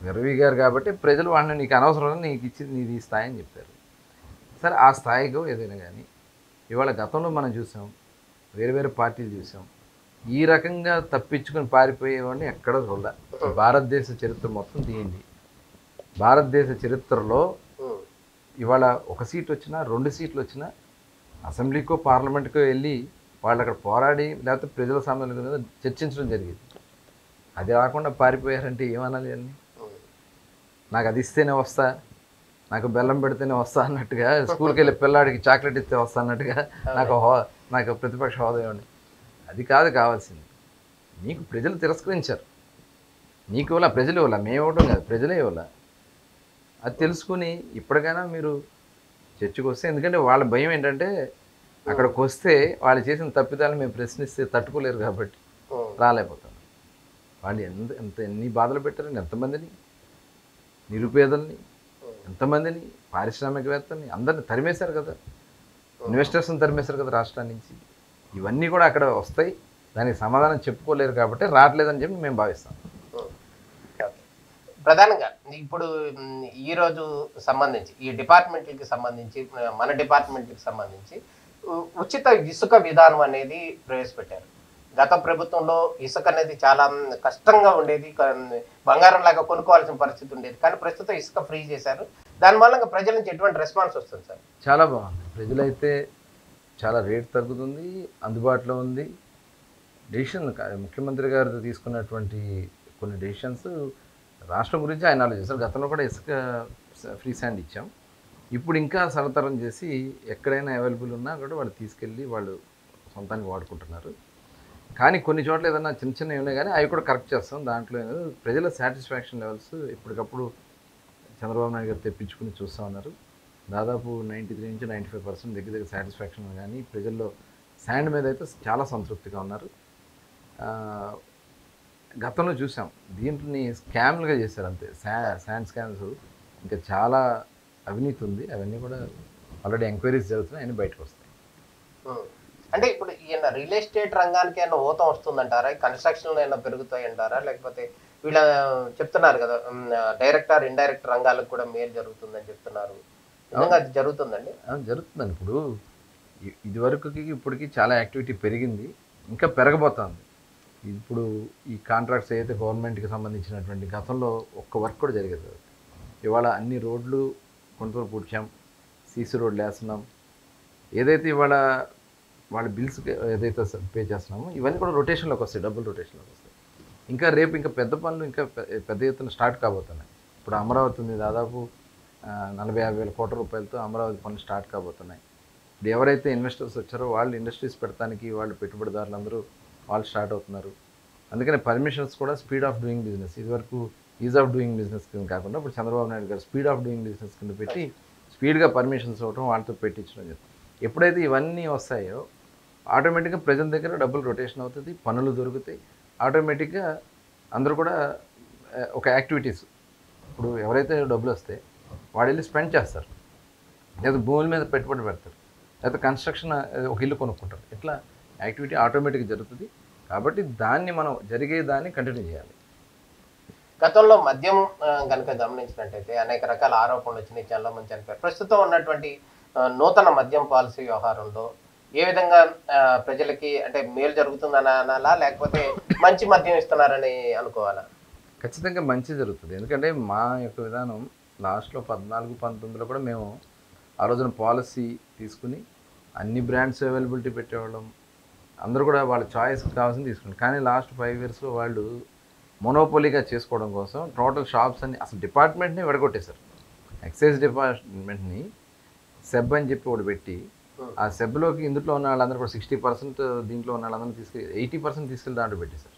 రవి గారు. కాబట్టి ప్రజలు వాళ్ళని నీకు అనవసరం, నీకు ఇచ్చింది నీది ఈ స్థాయి అని చెప్పారు. సరే, ఆ స్థాయిలో ఏదైనా కానీ ఇవాళ గతంలో మనం చూసాం, వేరే వేరే పార్టీలు చూసాం, ఈ రకంగా తప్పించుకొని పారిపోయేవాడిని ఎక్కడ చూడాల. భారతదేశ చరిత్ర మొత్తం తీయండి. భారతదేశ చరిత్రలో ఇవాళ 1 సీట్ వచ్చినా 2 సీట్లు వచ్చినా అసెంబ్లీకో పార్లమెంట్కో వెళ్ళి వాళ్ళు అక్కడ పోరాడి లేకపోతే ప్రజల సమస్యల మీద చర్చించడం జరిగింది. అది రాకుండా పారిపోయారంటే ఏమనాలి అని? నాకు అది ఇస్తేనే వస్తా, నాకు బెల్లం పెడితేనే వస్తా అన్నట్టుగా, స్కూల్కి వెళ్ళి పిల్లాడికి చాక్లెట్ ఇస్తే వస్తా అన్నట్టుగా నాకు ప్రతిపక్ష హోదా ఇవ్వండి. అది కాదు కావాల్సింది. నీకు ప్రజలు తిరస్కరించారు, నీకు ఇవ్వాల, ప్రజలు ఇవ్వాల, మేము ఇవ్వడం కాదు, ప్రజలే ఇవ్వాల. అది తెలుసుకుని ఇప్పటికైనా మీరు చర్చకు వస్తే, ఎందుకంటే వాళ్ళ భయం ఏంటంటే అక్కడికి వస్తే వాళ్ళు చేసిన తప్పిదాలను మేము ప్రశ్నిస్తే తట్టుకోలేరు కాబట్టి రాలేకపోతాం. వాళ్ళు ఎన్ని బాధలు పెట్టారని, ఎంతమందిని నిరుపేదల్ని, ఎంతమందిని పారిశ్రామికవేత్తల్ని అందరిని తరిమేశారు కదా, ఇన్వెస్టర్స్ని తరిమేశారు కదా రాష్ట్రాన్ని నుంచి. ఇవన్నీ కూడా అక్కడ వస్తాయి, దానికి సమాధానం చెప్పుకోలేరు కాబట్టి రావట్లేదని చెప్పి మేము భావిస్తాం. ప్రధానంగా ఇప్పుడు ఈరోజు సంబంధించి ఈ డిపార్ట్మెంట్కి సంబంధించి, మన డిపార్ట్మెంట్కి సంబంధించి ఉచిత ఇసుక విధానం అనేది ప్రవేశపెట్టారు. గత ప్రభుత్వంలో ఇసుక అనేది చాలా కష్టంగా ఉండేది, బంగారం లాగా కొనుక్కోవాల్సిన పరిస్థితి ఉండేది. కానీ ప్రస్తుతం ఇసుక ఫ్రీ చేశారు. దాని మూలంగా ప్రజల నుంచి ఎటువంటి రెస్పాన్స్ వస్తుంది సార్? చాలా బాగుంది. ప్రజలైతే చాలా రేట్ తగ్గుతుంది, అందుబాటులో ఉంది. డెసిషన్ ముఖ్యమంత్రి గారు తీసుకున్నటువంటి కొన్ని డెసిషన్స్ రాష్ట్రం గురించి ఆయన ఆలోచిస్తారు. గతంలో కూడా ఇసుక ఫ్రీ శాండ్ ఇచ్చాం. ఇప్పుడు ఇంకా సరతరం చేసి ఎక్కడైనా అవైలబుల్ ఉన్నా కూడా వాళ్ళు తీసుకెళ్ళి వాళ్ళు సొంతానికి వాడుకుంటున్నారు. కానీ కొన్ని చోట్ల ఏదైనా చిన్న చిన్నవి ఉన్నాయి, కానీ అవి కూడా కరెక్ట్ చేస్తాం. దాంట్లో ప్రజల సాటిస్ఫాక్షన్ లెవెల్స్ ఎప్పటికప్పుడు చంద్రబాబు నాయుడు గారు తెప్పించుకుని చూస్తూ ఉన్నారు. దాదాపు 93 నుంచి 95% దగ్గర సాటిస్ఫాక్షన్. కానీ ప్రజల్లో శాండ్ మీద అయితే చాలా సంతృప్తిగా ఉన్నారు. గతంలో చూసాం, దీంట్ని స్కామ్లుగా చేశారు అంతే, శాండ్ స్కామ్స్. ఇంకా చాలా అవినీతి ఉంది, అవన్నీ కూడా ఆల్రెడీ ఎంక్వైరీస్ జరుగుతున్నాయి, అన్నీ బయటకు వస్తాయి. అంటే ఇప్పుడు ఈయన రియల్ ఎస్టేట్ రంగానికి ఏమైనా ఊతం వస్తుందంటారా? కన్స్ట్రక్షన్లో ఏమైనా పెరుగుతాయి అంటారా? లేకపోతే వీళ్ళ చెప్తున్నారు కదా డైరెక్టర్ ఇండైరెక్ట్ రంగాలకు కూడా మేలు జరుగుతుందని చెప్తున్నారు. నిజంగా అది జరుగుతుందండి? జరుగుతుందండి. ఇప్పుడు ఇదివరకుకి ఇప్పటికి చాలా యాక్టివిటీ పెరిగింది, ఇంకా పెరగబోతుంది. ఇప్పుడు ఈ కాంట్రాక్ట్స్ ఏదైతే గవర్నమెంట్కి సంబంధించినటువంటి గతంలో ఒక్క వర్క్ కూడా జరిగేది. ఇవాళ అన్ని రోడ్లు కొంతవరకు పూడ్చాం, సీసీ రోడ్లు వేస్తున్నాం. ఏదైతే ఇవాళ వాళ్ళ బిల్స్ ఏదైతే పే చేస్తున్నామో ఇవన్నీ కూడా రొటేషన్లోకి వస్తాయి, డబ్బులు రొటేషన్లోకి వస్తాయి. ఇంకా రేపు ఇంకా పెద్ద పనులు ఇంకా పెద్ద ఎత్తున స్టార్ట్ కాబోతున్నాయి. ఇప్పుడు అమరావతి ఉంది, దాదాపు 40-50 వేల కోట్ల రూపాయలతో అమరావతి పనులు స్టార్ట్ కాబోతున్నాయి. ఇప్పుడు ఎవరైతే ఇన్వెస్టర్స్ వచ్చారో వాళ్ళు ఇండస్ట్రీస్ పెడతానికి వాళ్ళు పెట్టుబడిదారులందరూ వాళ్ళు స్టార్ట్ అవుతున్నారు. అందుకని పర్మిషన్స్ కూడా స్పీడ్ ఆఫ్ డూయింగ్ బిజినెస్, ఇదివరకు ఈజ్ ఆఫ్ డూయింగ్ బిజినెస్ కింద కాకుండా ఇప్పుడు చంద్రబాబు నాయుడు గారు స్పీడ్ ఆఫ్ డూయింగ్ బిజినెస్ కింద పెట్టి స్పీడ్గా పర్మిషన్స్ ఇవ్వడం, వాళ్ళతో పెట్టించడం. ఎప్పుడైతే ఇవన్నీ వస్తాయో ఆటోమేటిక్గా ప్రజల దగ్గర డబ్బులు రొటేషన్ అవుతుంది, పనులు దొరుకుతాయి. ఆటోమేటిక్గా అందరూ కూడా ఒక యాక్టివిటీస్, ఇప్పుడు ఎవరైతే డబ్బులు వస్తే వాడు వెళ్ళి స్పెండ్ చేస్తారు, లేదా భూముల మీద పెట్టుబడి పెడతారు, లేదా కన్స్ట్రక్షన్ ఒక ఇల్లు కొనుక్కుంటారు. ఇట్లా యాక్టివిటీ ఆటోమేటిక్గా జరుగుతుంది. కాబట్టి దాన్ని మనం జరిగేదాన్ని కంటిన్యూ చేయాలి. గతంలో మద్యం కనుక గమనించినట్టయితే అనేక రకాల ఆరోపణలు వచ్చినాయి, చాలా మంది చనిపోయారు. ప్రస్తుతం ఉన్నటువంటి నూతన మద్యం పాలసీ వ్యవహారంలో ఏ విధంగా ప్రజలకి అంటే మేలు జరుగుతుందని అనాలా, లేకపోతే మంచి మద్యం ఇస్తున్నారని అనుకోవాలా? ఖచ్చితంగా మంచి జరుగుతుంది. ఎందుకంటే మా యొక్క విధానం లాస్ట్లో 14-19లో కూడా మేము ఆ రోజున పాలసీ తీసుకుని అన్ని బ్రాండ్స్ అవైలబిలిటీ పెట్టేవాళ్ళం. అందరూ కూడా వాళ్ళ చాయిస్ కావాల్సింది తీసుకున్నారు. కానీ లాస్ట్ 5 ఇయర్స్లో వాళ్ళు మొనోపోలీగా చేసుకోవడం కోసం టోటల్ షాప్స్ అన్ని అసలు డిపార్ట్మెంట్ని విడగొట్టేశారు. ఎక్సైజ్ డిపార్ట్మెంట్ని సెబ్ అని చెప్పి ఒకటి పెట్టి ఆ సెబ్లోకి ఇందులో ఉన్న వాళ్ళందరూ కూడా 60% దీంట్లో ఉన్న వాళ్ళందరూ 80% తీసుకెళ్ళి దాంట్లో పెట్టేశారు.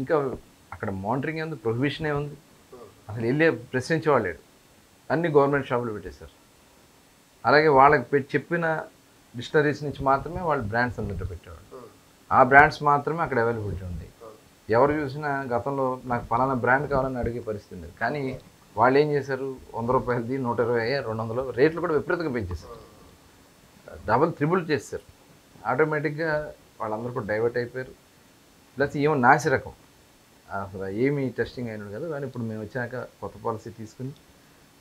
ఇంకా అక్కడ మానిటరింగ్ ఉంది, ప్రొహిబిషనే ఉంది, అసలు వెళ్ళే ప్రశ్నించేవాళ్ళు లేడు. అన్ని గవర్నమెంట్ షాపులు పెట్టేశారు. అలాగే వాళ్ళకి చెప్పిన డిక్షనరీస్ నుంచి మాత్రమే వాళ్ళు బ్రాండ్స్ అందులో పెట్టేవాళ్ళు. ఆ బ్రాండ్స్ మాత్రమే అక్కడ అవైలబిలిటీ ఉంది. ఎవరు చూసినా గతంలో నాకు ఫలానా బ్రాండ్ కావాలని అడిగే పరిస్థితి ఉంది. కానీ వాళ్ళు ఏం చేశారు, 100 రూపాయలది 120, 200 రేట్లు కూడా విపరీతంగా పెంచేశారు, డబుల్ త్రిబుల్ చేశారు. ఆటోమేటిక్గా వాళ్ళందరూ కూడా డైవర్ట్ అయిపోయారు. ప్లస్ ఏమో నాసి రకం అసలు ఏమీ టెస్టింగ్ అయినాడు కదా. కానీ ఇప్పుడు మేము వచ్చాక కొత్త పాలసీ తీసుకుని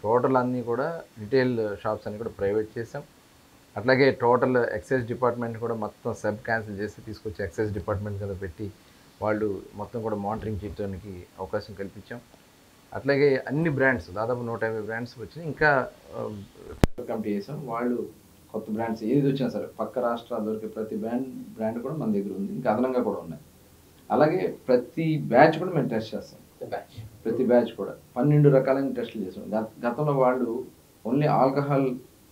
టోటల్ అన్నీ కూడా రిటైల్ షాప్స్ అన్నీ కూడా ప్రైవేట్ చేసాం. అట్లాగే టోటల్ ఎక్సైజ్ డిపార్ట్మెంట్ కూడా మొత్తం సబ్ క్యాన్సిల్ చేసి తీసుకొచ్చి ఎక్సైజ్ డిపార్ట్మెంట్ కింద పెట్టి వాళ్ళు మొత్తం కూడా మానిటరింగ్ చేయడానికి అవకాశం కల్పించాం. అట్లాగే అన్ని బ్రాండ్స్ దాదాపు 150 బ్రాండ్స్ వచ్చినాయి. ఇంకా కమిటీ చేసాం. వాళ్ళు కొత్త బ్రాండ్స్ ఏది వచ్చినా సరే పక్క రాష్ట్రాలు దొరికే ప్రతి బ్రాండ్ కూడా మన దగ్గర ఉంది, ఇంకా అదనంగా కూడా ఉన్నాయి. అలాగే ప్రతి బ్యాచ్ కూడా మేము టెస్ట్ చేస్తాం. ప్రతి బ్యాచ్ కూడా 12 రకాలైన టెస్టులు చేసాం. గతంలో వాళ్ళు ఓన్లీ ఆల్కహాల్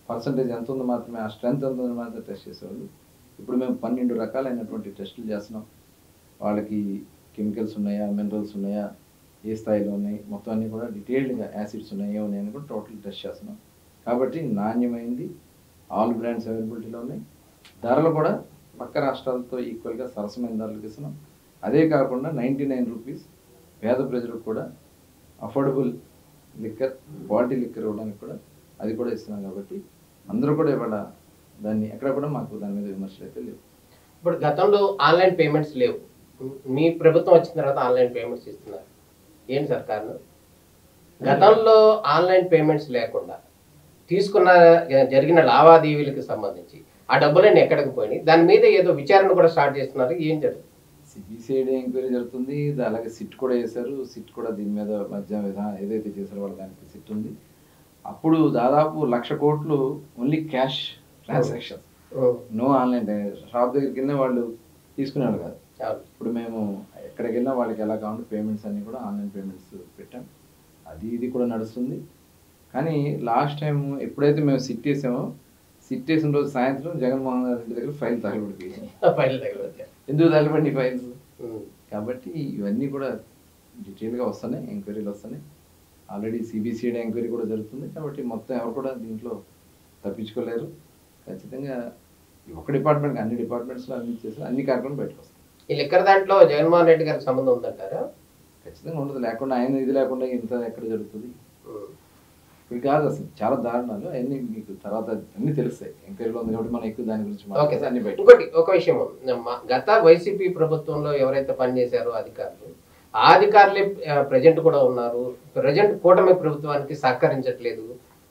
పర్సంటేజ్ ఎంత ఉందో మాత్రమే, ఆ స్ట్రెంత్ ఎంత ఉందో మాత్రమే టెస్ట్ చేసేవాళ్ళు. ఇప్పుడు మేము 12 రకాలైనటువంటి టెస్టులు చేస్తున్నాం. వాళ్ళకి కెమికల్స్ ఉన్నాయా, మినరల్స్ ఉన్నాయా, ఏ స్థాయిలో ఉన్నాయి, మొత్తం అన్నీ కూడా డీటెయిల్డ్గా యాసిడ్స్ ఉన్నాయి ఏమున్నాయని కూడా టోటల్ టెస్ట్ చేస్తున్నాం. కాబట్టి నాణ్యమైంది ఆల్ బ్రాండ్స్ అవైలబిలిటీలో ఉన్నాయి. ధరలు కూడా పక్క రాష్ట్రాలతో ఈక్వల్గా సరసమైన ధరలకు ఇస్తున్నాం. అదే కాకుండా 99 రూపీస్ పేద ప్రజలకు కూడా అఫోర్డబుల్ లిక్కర్, క్వాలిటీ లిక్కర్ ఇవ్వడానికి కూడా అది కూడా ఇస్తున్నాం. కాబట్టి అందరూ కూడా ఇవాళ దాన్ని ఎక్కడ కూడా మాకు దాని మీద విమర్శలు అయితే లేవు. ఇప్పుడు గతంలో ఆన్లైన్ పేమెంట్స్ లేవు, మీ ప్రభుత్వం వచ్చిన తర్వాత ఆన్లైన్ పేమెంట్స్ ఇస్తున్నారు. ఏంటి సార్ కారణం? గతంలో ఆన్లైన్ పేమెంట్స్ లేకుండా తీసుకున్న జరిగిన లావాదేవీలకు సంబంధించి ఆ డబ్బులన్నీ ఎక్కడికి పోయినాయి? దాని మీద ఏదో విచారణ కూడా స్టార్ట్ చేస్తున్నారు. ఏం జరుగుతుంది? సిబిసిఐడి ఎంక్వైరీ జరుగుతుంది. అలాగే సిట్ కూడా చేశారు. సిట్ కూడా దీని మీద మధ్య విధానం ఏదైతే చేశారో వాళ్ళ దానికి సిట్ ఉంది. అప్పుడు దాదాపు 1,00,000 కోట్లు only cash transactions, no online. Shop దగ్గరికి వెళ్ళినా వాళ్ళు తీసుకునేవాళ్ళు కాదు. ఇప్పుడు మేము ఎక్కడికి వెళ్ళినా వాళ్ళకి ఎలా కావాలంటే పేమెంట్స్ అన్నీ కూడా ఆన్లైన్ పేమెంట్స్ పెట్టాం. ఇది కూడా నడుస్తుంది. కానీ లాస్ట్ టైం ఎప్పుడైతే మేము సిట్ చేసామో, సిట్ చేసిన రోజు సాయంత్రం జగన్మోహన్ రెడ్డి దగ్గర ఫైల్ తగలబడిపోయాయి. ఎందుకు తగలబడి ఫైల్స్? కాబట్టి ఇవన్నీ కూడా డీటెయిల్గా వస్తున్నాయి, ఎంక్వైరీలు వస్తున్నాయి. ఆల్రెడీ సిబిసిఐడి ఎంక్వైరీ కూడా జరుగుతుంది. కాబట్టి మొత్తం ఎవరు కూడా దీంట్లో తప్పించుకోలేరు. ఖచ్చితంగా ఒక డిపార్ట్మెంట్ అన్ని డిపార్ట్మెంట్స్లో అన్ని చేసి అన్ని కార్యక్రమాలు బయటకు వస్తాయి. ఈ లిక్కర్ దాంట్లో జగన్మోహన్ రెడ్డి గారికి సంబంధం ఉందంటారా? ఖచ్చితంగా ఉండదు. లేకుండా ఆయన ఇది లేకుండా ఇంత ఎక్కడ జరుగుతుంది? ఇప్పుడు కాదు, అసలు చాలా దారుణాలు అవన్నీ మీకు తర్వాత అన్ని తెలుస్తాయి. ఎంక్వైరీలో ఉంది కాబట్టి మనం ఎక్కువ దాని గురించి అన్ని బయట. ఇంకోటి ఒక విషయం, గత వైసీపీ ప్రభుత్వంలో ఎవరైతే పనిచేశారో అధికారులు, ఆ అధికారులే ప్రజెంట్ కూడా ఉన్నారు. ప్రజెంట్ కూటమి ప్రభుత్వానికి సహకరించట్లేదు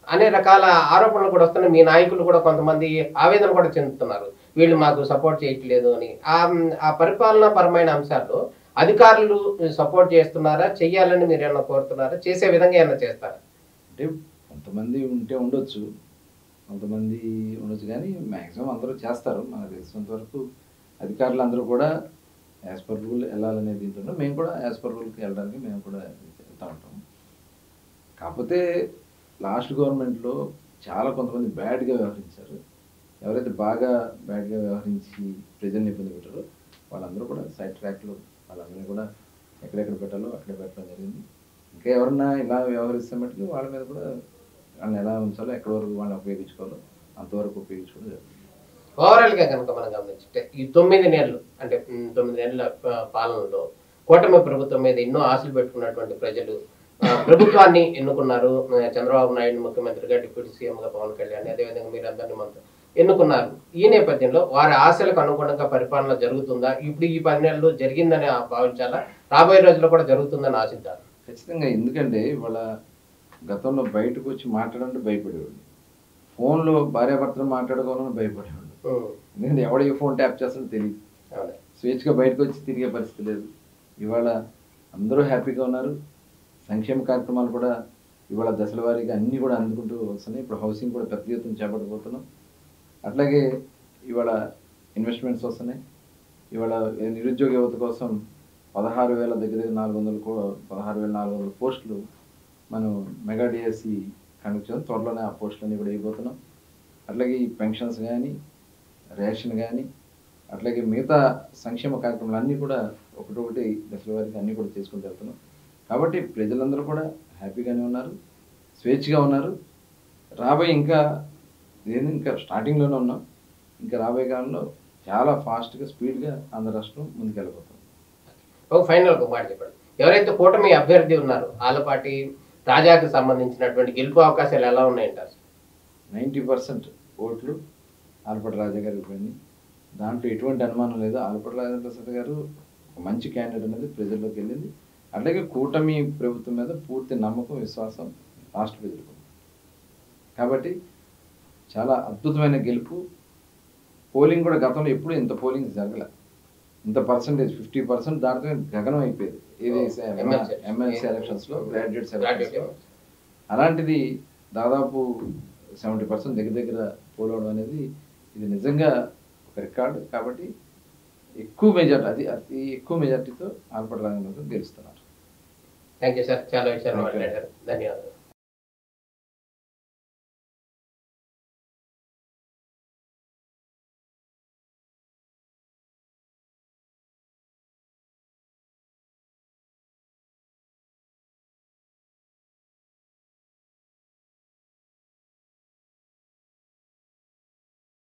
అనే రకాల ఆరోపణలు కూడా వస్తున్నాయి. మీ నాయకులు కూడా కొంతమంది ఆవేదన కూడా చెందుతున్నారు, వీళ్ళు మాకు సపోర్ట్ చేయట్లేదు అని. ఆ పరిపాలనా పరమైన అంశాల్లో అధికారులు సపోర్ట్ చేస్తున్నారా, చెయ్యాలని మీరు ఏమన్నా కోరుతున్నారా, చేసే విధంగా ఏమన్నా చేస్తారా? అంటే కొంతమంది ఉండొచ్చు, కొంతమంది ఉండొచ్చు, కానీ మ్యాక్సిమం అందరూ చేస్తారు. మనకు తెలిసినంత వరకు అధికారులు అందరూ కూడా యాజ్ పర్ రూల్ వెళ్ళాలనే దీంట్లో మేము కూడా యాజ్ పర్ రూల్కి వెళ్ళడానికి మేము కూడా వెళ్తూ ఉంటాం. కాకపోతే లాస్ట్ గవర్నమెంట్లో చాలా కొంతమంది బ్యాడ్గా వ్యవహరించారు. ఎవరైతే బాగా బ్యాడ్గా వ్యవహరించి ప్రజల్ని ఇబ్బంది పెట్టారో వాళ్ళందరూ కూడా సైడ్ ట్రాక్లో వాళ్ళందరినీ కూడా ఎక్కడెక్కడ పెట్టాలో అక్కడే పెట్టడం జరిగింది. ఇంకా ఎవరన్నా ఇలా వ్యవహరిస్తే మటుకు వాళ్ళ మీద కూడా వాళ్ళని ఎలా ఉంచాలో, ఎక్కడి వరకు వాళ్ళని ఉపయోగించుకోవాలో అంతవరకు ఉపయోగించుకోవడం జరుగుతుంది. ఓవరాల్గా కనుక మనం గమనించుంటే ఈ 9 నెలలు అంటే 9 నెలల పాలనలో కూటమి ప్రభుత్వం మీద ఎన్నో ఆశలు పెట్టుకున్నటువంటి ప్రజలు ప్రభుత్వాన్ని ఎన్నుకున్నారు. చంద్రబాబు నాయుడు ముఖ్యమంత్రిగా, డిప్యూటీ సీఎంగా పవన్ కళ్యాణ్, అదేవిధంగా మీరు అందరినీ ఎన్నుకున్నారు. ఈ నేపథ్యంలో వారి ఆశలకు అనుగుణంగా పరిపాలన జరుగుతుందా? ఇప్పుడు ఈ 10 నెలలు జరిగిందని భావించాలా, రాబోయే రోజుల్లో కూడా జరుగుతుందని ఆశించాలి? ఖచ్చితంగా. ఎందుకంటే వాళ్ళ గతంలో బయటకు వచ్చి మాట్లాడాలంటే భయపడేవాళ్ళు, ఫోన్లో భార్యాభర్తలు మాట్లాడుకోవాలని భయపడేవాళ్ళు. ఎందుకంటే ఎవడ ఈ ఫోన్ ట్యాప్ చేస్తాడో తెలియదు, స్వేచ్ఛగా బయటకు వచ్చి తిరిగే పరిస్థితి లేదు. ఇవాళ అందరూ హ్యాపీగా ఉన్నారు. సంక్షేమ కార్యక్రమాలు కూడా ఇవాళ దశల వారీగా అన్నీ కూడా అందుకుంటూ వస్తున్నాయి. ఇప్పుడు హౌసింగ్ కూడా పెద్ద ఎత్తున చేపట్టబోతున్నాం. అట్లాగే ఇవాళ ఇన్వెస్ట్మెంట్స్ వస్తున్నాయి. ఇవాళ నిరుద్యోగ యువత కోసం 16,000 దగ్గర 16,400 పోస్టులు మనం మెగా డిఎస్సి కండక్ట్ చేస్తాం. త్వరలోనే ఆ పోస్టులన్నీ కూడా ఇవ్వబోతున్నాం. అట్లాగే ఈ పెన్షన్స్ కానీ రేషన్ కానీ అట్లాగే మిగతా సంక్షేమ కార్యక్రమాలు అన్నీ కూడా ఒకటొకటి దశల వారికి అన్నీ కూడా చేసుకుంటూ వెళ్తున్నాం. కాబట్టి ప్రజలందరూ కూడా హ్యాపీగానే ఉన్నారు, స్వేచ్ఛగా ఉన్నారు. రాబోయే ఇంకా స్టార్టింగ్లోనే ఉన్నాం. ఇంకా రాబోయే కాలంలో చాలా ఫాస్ట్గా స్పీడ్గా ఆంధ్ర రాష్ట్రం ముందుకెళ్ళిపోతాం. ఒక ఫైనల్ ఒక మాట చెప్పండి. ఎవరైతే కూటమి అభ్యర్థి ఉన్నారో ఆలపాటి రాజాకి సంబంధించినటువంటి గెలుపు అవకాశాలు ఎలా ఉన్నాయంటారు? 90% ఓట్లు ఆలపాటి రాజా గారికి పోయింది. దాంట్లో ఎటువంటి అనుమానం లేదు. ఆలపాటి రాజేంద్ర ప్రసాద్ గారు ఒక మంచి క్యాండిడేట్ అనేది ప్రజల్లోకి వెళ్ళింది. అట్లాగే కూటమి ప్రభుత్వం మీద పూర్తి నమ్మకం, విశ్వాసం రాష్ట్ర ప్రజలకు. కాబట్టి చాలా అద్భుతమైన గెలుపు. పోలింగ్ కూడా గతంలో ఎప్పుడు ఇంత పోలింగ్ జరగలే. ఇంత పర్సంటేజ్ 50% దాటితే గగనం అయిపోయేది. ఇది ఎమ్మెల్సీ ఎలక్షన్స్లో, గ్రాడ్యుయేట్స్ ఎలక్షన్స్లో. అలాంటిది దాదాపు 70% దగ్గర పోలవడం అనేది ఇది నిజంగా ఒక రికార్డు. కాబట్టి ఎక్కువ మెజార్టీ, అతి ఎక్కువ మెజార్టీతో ఆలపాటి రాజేంద్ర గెలుస్తున్నారు. థ్యాంక్ యూ సార్, చాలా విషయాలు మాట్లాడారు. ధన్యవాదాలు.